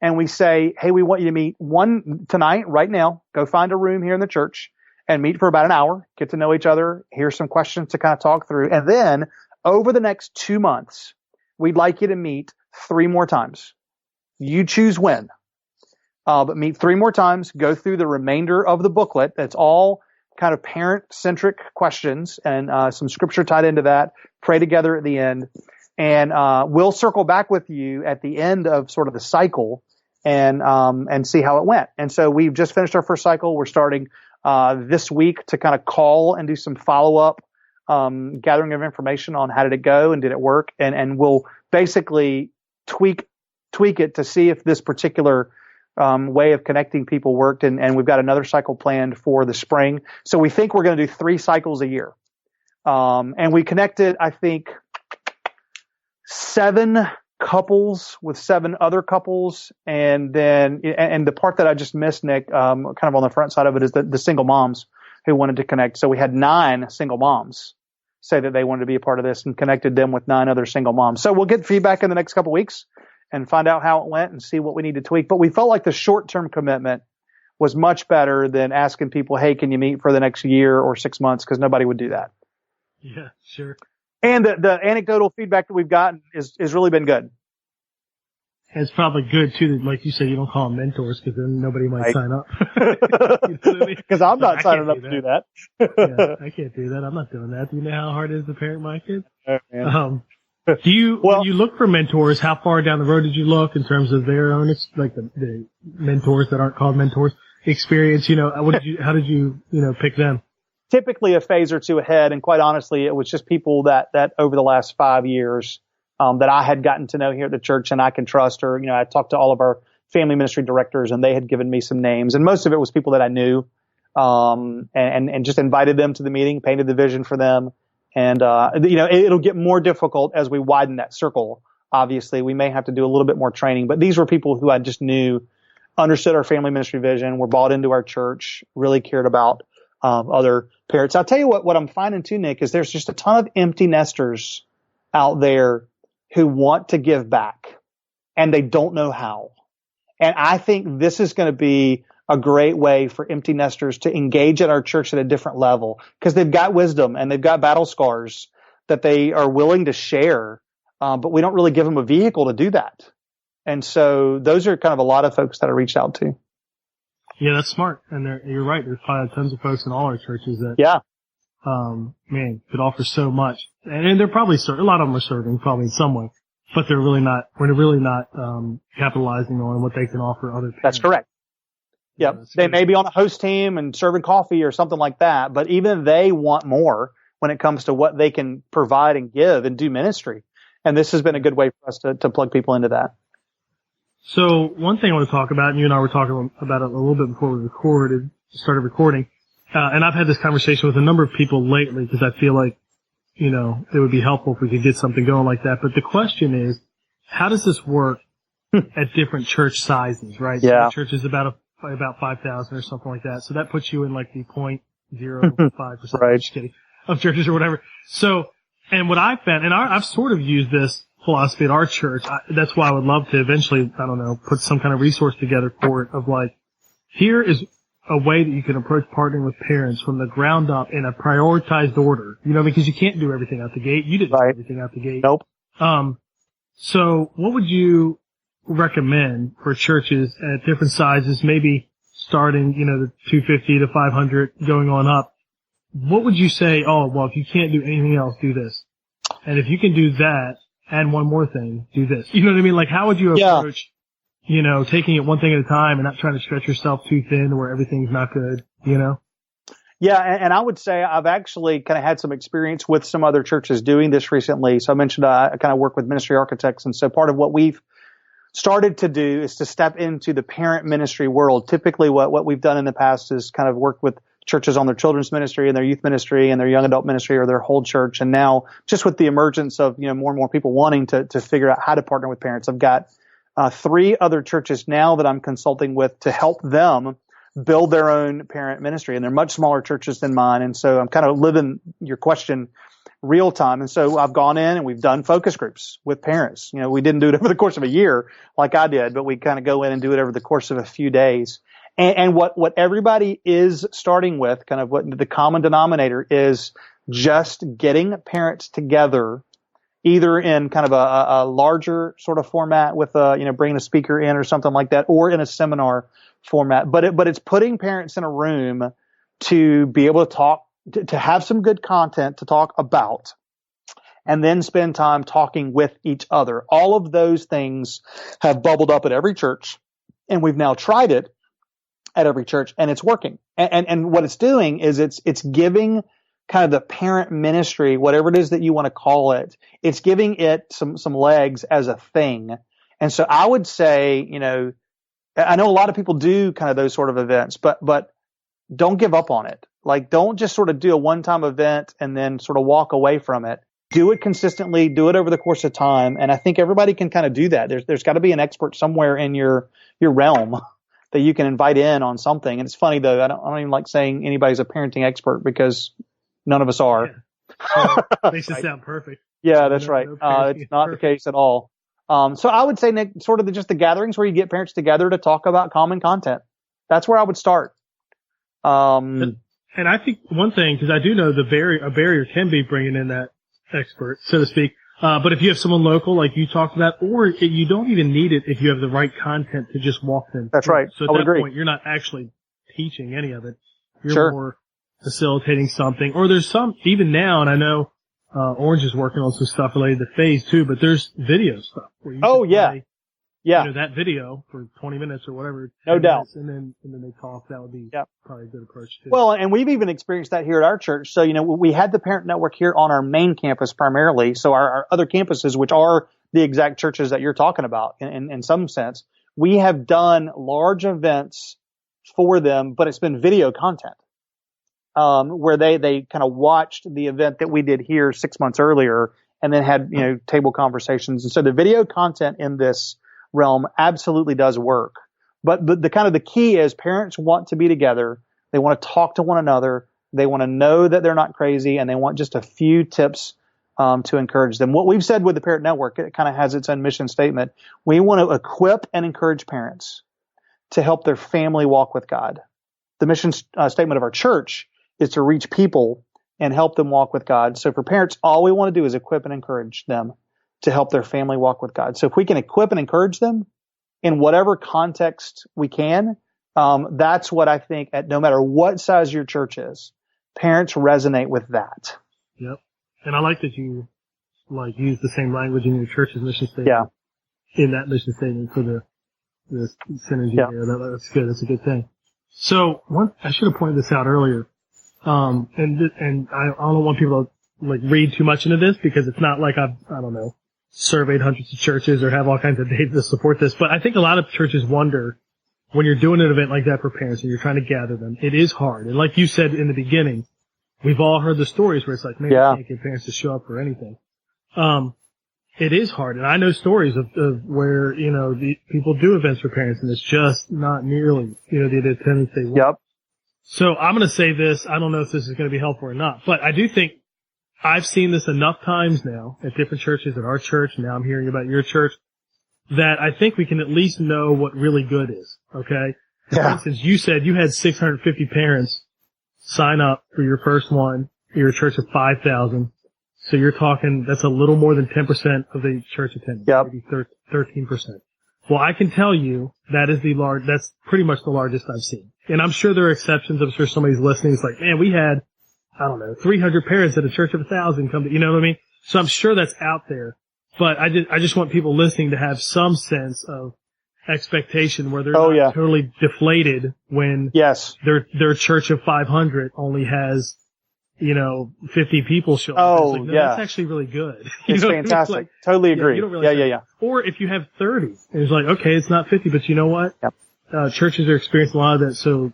And we say, hey, we want you to meet one tonight, right now. Go find a room here in the church and meet for about an hour, get to know each other. Here's some questions to kind of talk through. And then over the next 2 months, we'd like you to meet 3 more times. You choose when, but meet 3 more times, go through the remainder of the booklet. That's all kind of parent-centric questions and some scripture tied into that. Pray together at the end. And we'll circle back with you at the end of sort of the cycle and see how it went. And so we've just finished our first cycle. We're starting this week to kind of call and do some follow-up gathering of information on how did it go and did it work. And we'll basically tweak it to see if this particular way of connecting people worked. And we've got another cycle planned for the spring. So we think we're going to do 3 cycles a year. And we connected, I think, 7 couples with 7 other couples. And then, and the part that I just missed, Nick, kind of on the front side of it is the single moms who wanted to connect. So we had 9 single moms say that they wanted to be a part of this and connected them with 9 other single moms. So we'll get feedback in the next couple weeks and find out how it went and see what we need to tweak. But we felt like the short-term commitment was much better than asking people, hey, can you meet for the next year or 6 months? Because nobody would do that. Yeah, sure. And the anecdotal feedback that we've gotten is really been good. It's probably good too that, like you said, you don't call them mentors, because then nobody might sign up. Because I'm not signing up to do that. Yeah, I can't do that. I'm not doing that. Do you know how hard it is to parent my kids? Oh, man. When you look for mentors, how far down the road did you look in terms of their own, like the mentors that aren't called mentors experience? How did you pick them? Typically a phase or 2 ahead. And quite honestly, it was just people that over the last 5 years, that I had gotten to know here at the church and I can trust, or, I talked to all of our family ministry directors and they had given me some names, and most of it was people that I knew, and just invited them to the meeting, painted the vision for them. And, it'll get more difficult as we widen that circle. Obviously, we may have to do a little bit more training, but these were people who I just knew, understood our family ministry vision, were bought into our church, really cared about, other parents. I'll tell you what I'm finding too, Nick, is there's just a ton of empty nesters out there who want to give back and they don't know how. And I think this is going to be a great way for empty nesters to engage at our church at a different level, because they've got wisdom and they've got battle scars that they are willing to share. But we don't really give them a vehicle to do that. And so those are kind of a lot of folks that I reached out to. Yeah, that's smart. And you're right. There's probably tons of folks in all our churches that, could offer so much. And they're probably a lot of them are serving probably in some way, but we're really not capitalizing on what they can offer other parents. That's correct. Yep. Yeah, they may be on a host team and serving coffee or something like that, but even they want more when it comes to what they can provide and give and do ministry. And this has been a good way for us to plug people into that. So one thing I want to talk about, and you and I were talking about it a little bit before we started recording, and I've had this conversation with a number of people lately because I feel like, it would be helpful if we could get something going like that. But the question is, how does this work at different church sizes, right? Yeah. So the church is about 5,000 or something like that. So that puts you in like the 0.05%, right, just kidding, of churches or whatever. So, and what I found, and I've sort of used this philosophy at our church. That's why I would love to eventually, put some kind of resource together for it of like, here is a way that you can approach partnering with parents from the ground up in a prioritized order, because you can't do everything out the gate. You didn't do everything out the gate. Nope. So what would you recommend for churches at different sizes, maybe starting, the 250 to 500 going on up? What would you say, if you can't do anything else, do this. And if you can do that, and one more thing, do this. You know what I mean? Like, how would you approach, taking it one thing at a time and not trying to stretch yourself too thin where everything's not good, Yeah, and I would say I've actually kind of had some experience with some other churches doing this recently. So I mentioned I kind of work with ministry architects, and so part of what we've started to do is to step into the parent ministry world. Typically what we've done in the past is kind of work with churches on their children's ministry and their youth ministry and their young adult ministry or their whole church. And now just with the emergence of, more and more people wanting to figure out how to partner with parents, I've got 3 other churches now that I'm consulting with to help them build their own parent ministry. And they're much smaller churches than mine. And so I'm kind of living your question real time. And so I've gone in and we've done focus groups with parents. We didn't do it over the course of a year like I did, but we kind of go in and do it over the course of a few days. And what everybody is starting with, kind of what the common denominator is, just getting parents together, either in kind of a larger sort of format with bringing a speaker in or something like that, or in a seminar format. But it's putting parents in a room to be able to talk, to have some good content to talk about, and then spend time talking with each other. All of those things have bubbled up at every church, and we've now tried it at every church, and it's working. And what it's doing is it's giving kind of the parent ministry, whatever it is that you want to call it, it's giving it some legs as a thing. And so I would say, I know a lot of people do kind of those sort of events, but don't give up on it. Like, don't just sort of do a one-time event and then sort of walk away from it. Do it consistently, do it over the course of time. And I think everybody can kind of do that. There's got to be an expert somewhere in your realm that you can invite in on something. And it's funny though, I don't even like saying anybody's a parenting expert because none of us are. Yeah. Makes it sound perfect. Yeah, that's right. It's not the case at all. So I would say, Nick, sort of just the gatherings where you get parents together to talk about common content. That's where I would start. And I think one thing, because I do know a barrier can be bringing in that expert, so to speak. But if you have someone local, like you talked about, or you don't even need it if you have the right content to just walk them. That's right. So at that point, you're not actually teaching any of it. You're more facilitating something. Or there's some, even now, and I know Orange is working on some stuff related to Phase 2, but there's video stuff. Where you play, that video for 20 minutes or whatever. No doubt. And then they talk. That would be probably a good approach too. Well, and we've even experienced that here at our church. So, we had the parent network here on our main campus primarily. So our other campuses, which are the exact churches that you're talking about in some sense, we have done large events for them, but it's been video content. Where they kind of watched the event that we did here 6 months earlier and then had, table conversations. And so the video content in this realm absolutely does work. But the kind of the key is parents want to be together. They want to talk to one another. They want to know that they're not crazy, and they want just a few tips to encourage them. What we've said with the Parent Network, it kind of has its own mission statement. We want to equip and encourage parents to help their family walk with God. The mission statement of our church is to reach people and help them walk with God. So for parents, all we want to do is equip and encourage them to help their family walk with God. So if we can equip and encourage them in whatever context we can, that's what I think, no matter what size your church is, parents resonate with that. Yep. And I like that you use the same language in your church's mission statement. Yeah. In that mission statement for the synergy there. That's good. That's a good thing. So I should have pointed this out earlier. And I don't want people to read too much into this because it's not like I don't know, surveyed hundreds of churches or have all kinds of data to support this. But I think a lot of churches wonder when you're doing an event like that for parents and you're trying to gather them, it is hard. And like you said in the beginning, we've all heard the stories where it's like, man, I can't get parents to show up for anything. It is hard. And I know stories of where, the people do events for parents and it's just not nearly, the attendance they want. Yep. So I'm going to say this. I don't know if this is going to be helpful or not, but I do think I've seen this enough times now at different churches, at our church. Now I'm hearing about your church that I think we can at least know what really good is. Okay. Yeah. For instance, you said you had 650 parents sign up for your first one. You're a church of 5,000. So you're talking, that's a little more than 10% of the church attendance. Yep. Maybe 13%. Well, I can tell you that's pretty much the largest I've seen. And I'm sure there are exceptions. I'm sure somebody's listening. It's like, man, we had, 300 parents at a church of 1,000 come to, you know what I mean? So I'm sure that's out there. But I just want people listening to have some sense of expectation where they're not totally deflated when their church of 500 only has, 50 people show up. Oh, that's actually really good. It's fantastic. Like, totally agree. You don't really Or if you have 30, and it's like, okay, it's not 50, but you know what? Yep. Churches are experiencing a lot of that, so,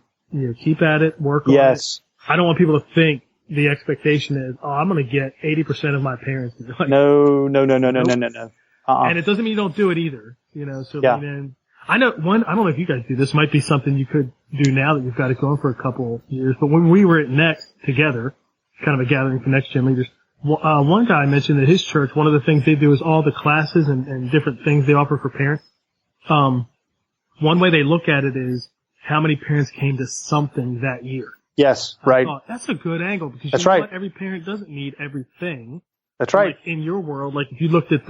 keep at it, work on it. I don't want people to think the expectation is, I'm going to get 80% of my parents. Like, no. And it doesn't mean you don't do it either, so lean in. I don't know if you guys do this, might be something you could do now that you've got it going for a couple years, but when we were at Next together, kind of a gathering for Next Gen leaders, one guy mentioned that his church, one of the things they do is all the classes and different things they offer for parents. One way they look at it is how many parents came to something that year. Yes, right. That's a good angle because that's right. What? Every parent doesn't need everything. That's right. Like in your world, like if you looked at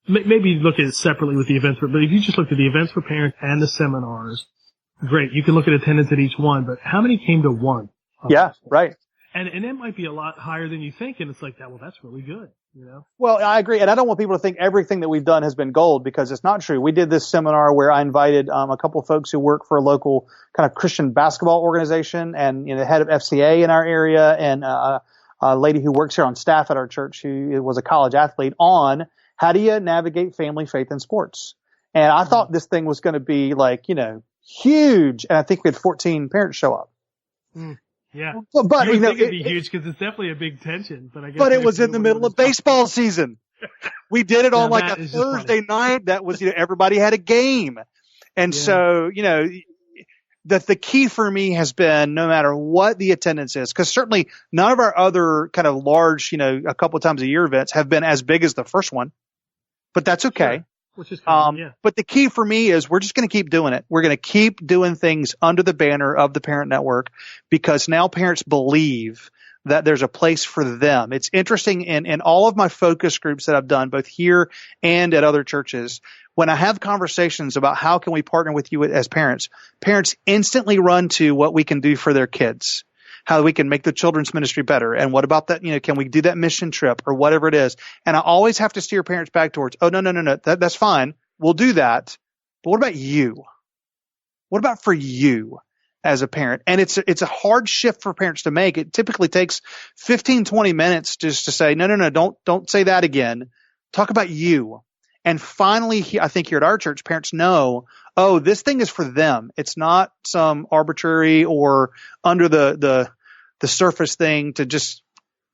maybe you look at it separately with the events, but if you just looked at the events for parents and the seminars, great. You can look at attendance at each one, but how many came to one? Yeah, right. And it might be a lot higher than you think, and it's like that. Well, that's really good, Well, I agree, and I don't want people to think everything that we've done has been gold because it's not true. We did this seminar where I invited a couple of folks who work for a local kind of Christian basketball organization, and the head of FCA in our area, and a lady who works here on staff at our church who was a college athlete on how do you navigate family, faith, and sports. And I thought this thing was going to be like huge, and I think we had 14 parents show up. Yeah, but you think it'd be huge because it's definitely a big tension. But I guess it was in the middle of baseball season. We did it on like a Thursday night. That was everybody had a game, and so the key for me has been no matter what the attendance is, because certainly none of our other kind of large a couple of times a year events have been as big as the first one, but that's okay. Sure. Which is cool, But the key for me is we're just going to keep doing it. We're going to keep doing things under the banner of the Parent Network because now parents believe that there's a place for them. It's interesting in all of my focus groups that I've done, both here and at other churches, when I have conversations about how can we partner with you as parents instantly run to what we can do for their kids. How we can make the children's ministry better. And what about that? Can we do that mission trip or whatever it is? And I always have to steer parents back towards, no. That's fine. We'll do that. But what about you? What about for you as a parent? And it's a hard shift for parents to make. It typically takes 15, 20 minutes just to say, no, don't say that again. Talk about you. And finally, I think here at our church, parents know, this thing is for them. It's not some arbitrary or under the surface thing to just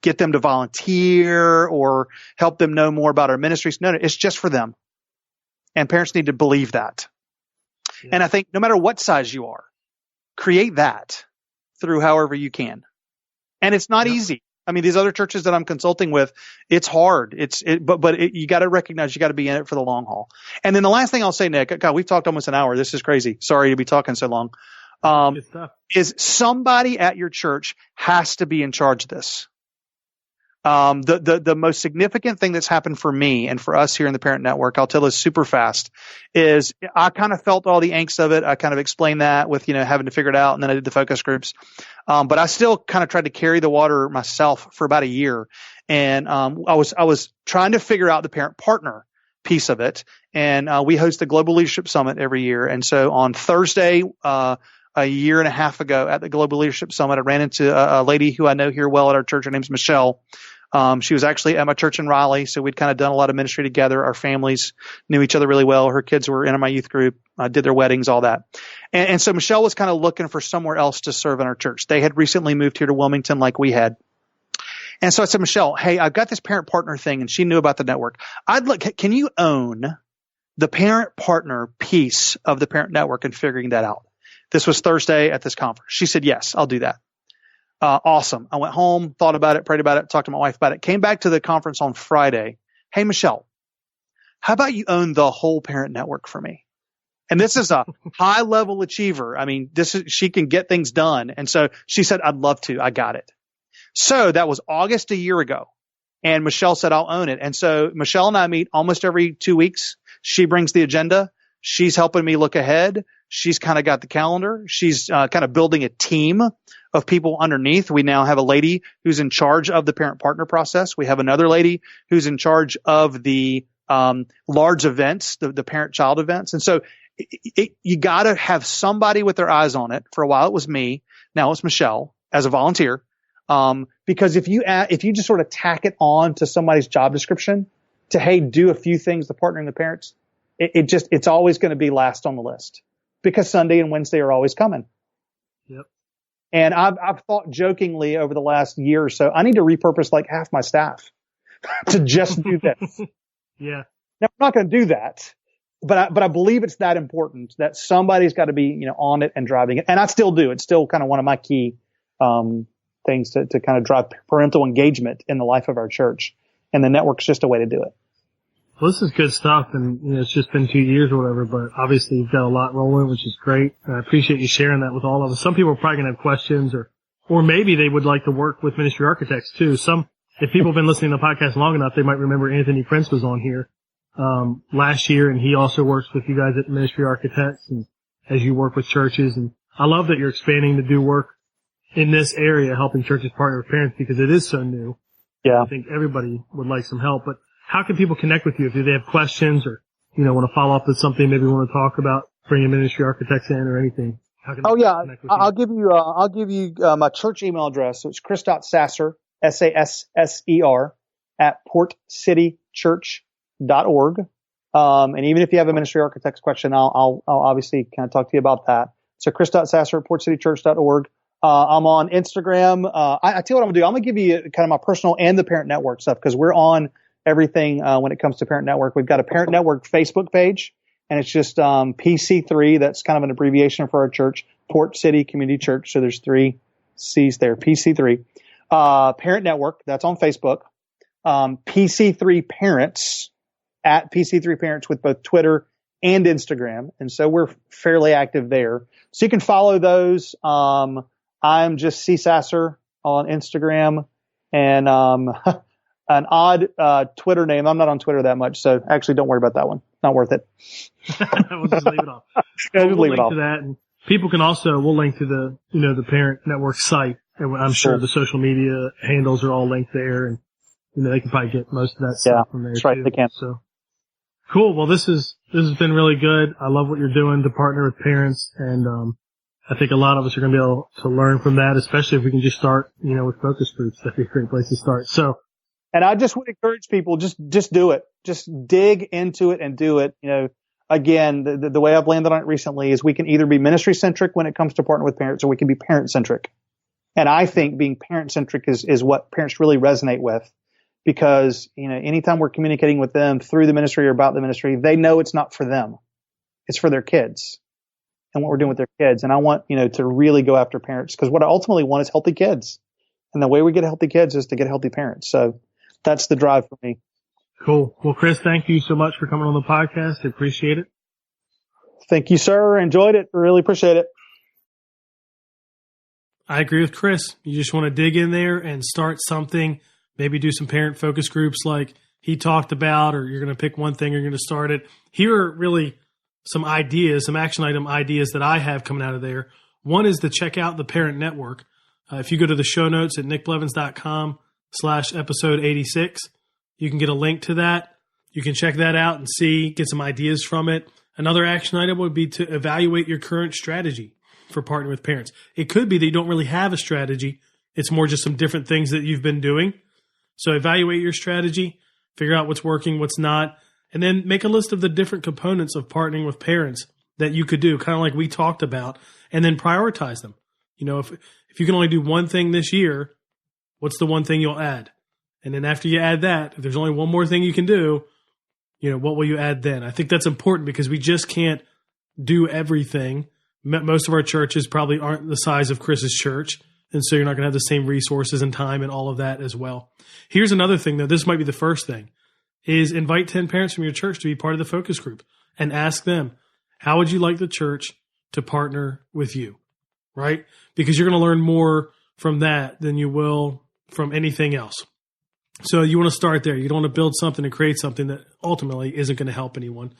get them to volunteer or help them know more about our ministries. No, it's just for them. And parents need to believe that. Yeah. And I think no matter what size you are, create that through however you can. And it's not easy. I mean, these other churches that I'm consulting with, it's hard. But you got to recognize you got to be in it for the long haul. And then the last thing I'll say, Nick, God, we've talked almost an hour. This is crazy. Sorry to be talking so long. Is somebody at your church has to be in charge of this. The most significant thing that's happened for me and for us here in the Parent Network, I'll tell this super fast, is I kind of felt all the angst of it. I kind of explained that with, having to figure it out. And then I did the focus groups. But I still kind of tried to carry the water myself for about a year. And, I was trying to figure out the parent partner piece of it. And, we host the Global Leadership Summit every year. And so on Thursday, a year and a half ago at the Global Leadership Summit, I ran into a lady who I know here well at our church. Her name's Michelle. She was actually at my church in Raleigh, so we'd kind of done a lot of ministry together. Our families knew each other really well. Her kids were in my youth group, did their weddings, all that. And so Michelle was kind of looking for somewhere else to serve in our church. They had recently moved here to Wilmington like we had. And so I said, Michelle, hey, I've got this parent partner thing, and she knew about the network. Can you own the parent partner piece of the Parent Network and figuring that out? This was Thursday at this conference. She said, yes, I'll do that. Awesome. I went home, thought about it, prayed about it, talked to my wife about it, came back to the conference on Friday. Hey, Michelle, how about you own the whole Parent Network for me? And this is a high level achiever. I mean, she can get things done. And so she said, I'd love to. I got it. So that was August a year ago. And Michelle said, I'll own it. And so Michelle and I meet almost every 2 weeks. She brings the agenda. She's helping me look ahead. She's kind of got the calendar. She's kind of building a team of people underneath. We now have a lady who's in charge of the parent partner process. We have another lady who's in charge of the large events, the parent child events. And so you got to have somebody with their eyes on it. For a while, it was me. Now it's Michelle as a volunteer. Because if you just sort of tack it on to somebody's job description to, hey, do a few things to partnering the parents, it's always going to be last on the list because Sunday and Wednesday are always coming. Yep. And I've thought jokingly over the last year or so, I need to repurpose like half my staff to just do this. Yeah. Now, I'm not going to do that, but I believe it's that important that somebody's got to be, on it and driving it. And I still do. It's still kind of one of my key, things to kind of drive parental engagement in the life of our church. And the network's just a way to do it. Well, this is good stuff, and it's just been 2 years or whatever, but obviously you've got a lot rolling, which is great. And I appreciate you sharing that with all of us. Some people are probably going to have questions, or maybe they would like to work with ministry architects too. If people have been listening to the podcast long enough, they might remember Anthony Prince was on here last year, and he also works with you guys at Ministry Architects, and as you work with churches. And I love that you're expanding to do work in this area, helping churches partner with parents, because it is so new. Yeah. I think everybody would like some help. But how can people connect with you if they have questions or, want to follow up with something, maybe want to talk about bringing ministry architects in or anything? How can they connect with you? I'll give you my church email address. So it's chris.sasser, SASSER, at portcitychurch.org. And even if you have a ministry architects question, I'll obviously kind of talk to you about that. So chris.sasser at portcitychurch.org. I'm on Instagram. I tell you what I'm gonna do. I'm gonna give you kind of my personal and the Parent Network stuff because we're on everything when it comes to Parent Network. We've got a Parent Network Facebook page, and it's just PC3. That's kind of an abbreviation for our church, Port City Community Church. So there's 3 C's there. PC3. Parent Network. That's on Facebook. PC3 Parents at PC3 Parents with both Twitter and Instagram, and so we're fairly active there. So you can follow those. I'm just C Sasser on Instagram, and an odd Twitter name. I'm not on Twitter that much, so actually don't worry about that one. Not worth it. We'll just leave it off. We'll leave it off. To that, and people can also, we'll link to the Parent Network site, and I'm sure the social media handles are all linked there, and they can probably get most of that stuff from there. That's right, too. they can. So cool. Well, this has been really good. I love what you're doing to partner with parents, and I think a lot of us are going to be able to learn from that, especially if we can just start, with focus groups. That'd be a great place to start. So, and I just would encourage people, just do it. Just dig into it and do it. Again, the way I've landed on it recently is we can either be ministry centric when it comes to partner with parents, or we can be parent centric. And I think being parent centric is what parents really resonate with, because, anytime we're communicating with them through the ministry or about the ministry, they know it's not for them. It's for their kids and what we're doing with their kids. And I want, to really go after parents, because what I ultimately want is healthy kids. And the way we get healthy kids is to get healthy parents. So that's the drive for me. Cool. Well, Chris, thank you so much for coming on the podcast. I appreciate it. Thank you, sir. Enjoyed it. Really appreciate it. I agree with Chris. You just want to dig in there and start something, maybe do some parent focus groups like he talked about, or you're going to pick one thing, you're going to start it. Here are really some ideas, some action item ideas that I have coming out of there. One is to check out the Parent Network. If you go to the show notes at nickblevins.com/episode 86, you can get a link to that. You can check that out and get some ideas from it. Another action item would be to evaluate your current strategy for partnering with parents. It could be that you don't really have a strategy. It's more just some different things that you've been doing. So evaluate your strategy, figure out what's working, what's not, and then make a list of the different components of partnering with parents that you could do, kind of like we talked about, and then prioritize them. If you can only do one thing this year, what's the one thing you'll add? And then after you add that, if there's only one more thing you can do, what will you add then? I think that's important because we just can't do everything. Most of our churches probably aren't the size of Chris's church, and so you're not going to have the same resources and time and all of that as well. Here's another thing, though. This might be the first thing, is invite 10 parents from your church to be part of the focus group and ask them, how would you like the church to partner with you, right? Because you're going to learn more from that than you will from anything else. So you want to start there. You don't want to build something and create something that ultimately isn't going to help anyone.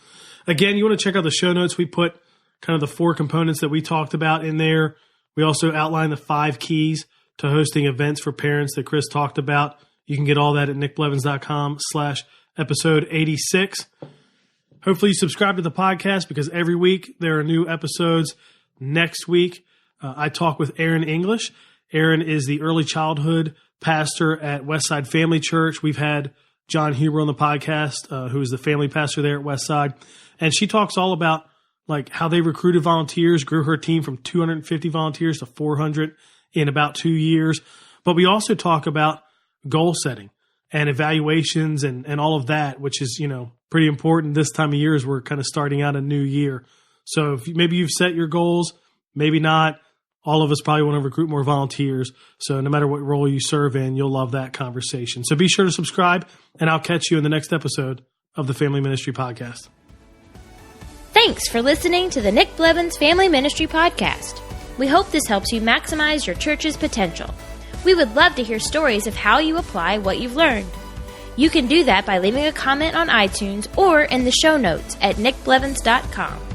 Again, you want to check out the show notes. We put kind of the 4 components that we talked about in there. We also outline the 5 keys to hosting events for parents that Chris talked about. You can get all that at nickblevins.com/episode 86. Hopefully you subscribe to the podcast because every week there are new episodes. Next week, I talk with Aaron English. Aaron is the early childhood pastor at Westside Family Church. We've had John Huber on the podcast, who is the family pastor there at Westside. And she talks all about like how they recruited volunteers, grew her team from 250 volunteers to 400 in about 2 years. But we also talk about goal setting and evaluations and all of that, which is, pretty important this time of year as we're kind of starting out a new year. So if maybe you've set your goals, maybe not. All of us probably want to recruit more volunteers. So no matter what role you serve in, you'll love that conversation. So be sure to subscribe, and I'll catch you in the next episode of the Family Ministry Podcast. Thanks for listening to the Nick Blevins Family Ministry Podcast. We hope this helps you maximize your church's potential. We would love to hear stories of how you apply what you've learned. You can do that by leaving a comment on iTunes or in the show notes at nickblevins.com.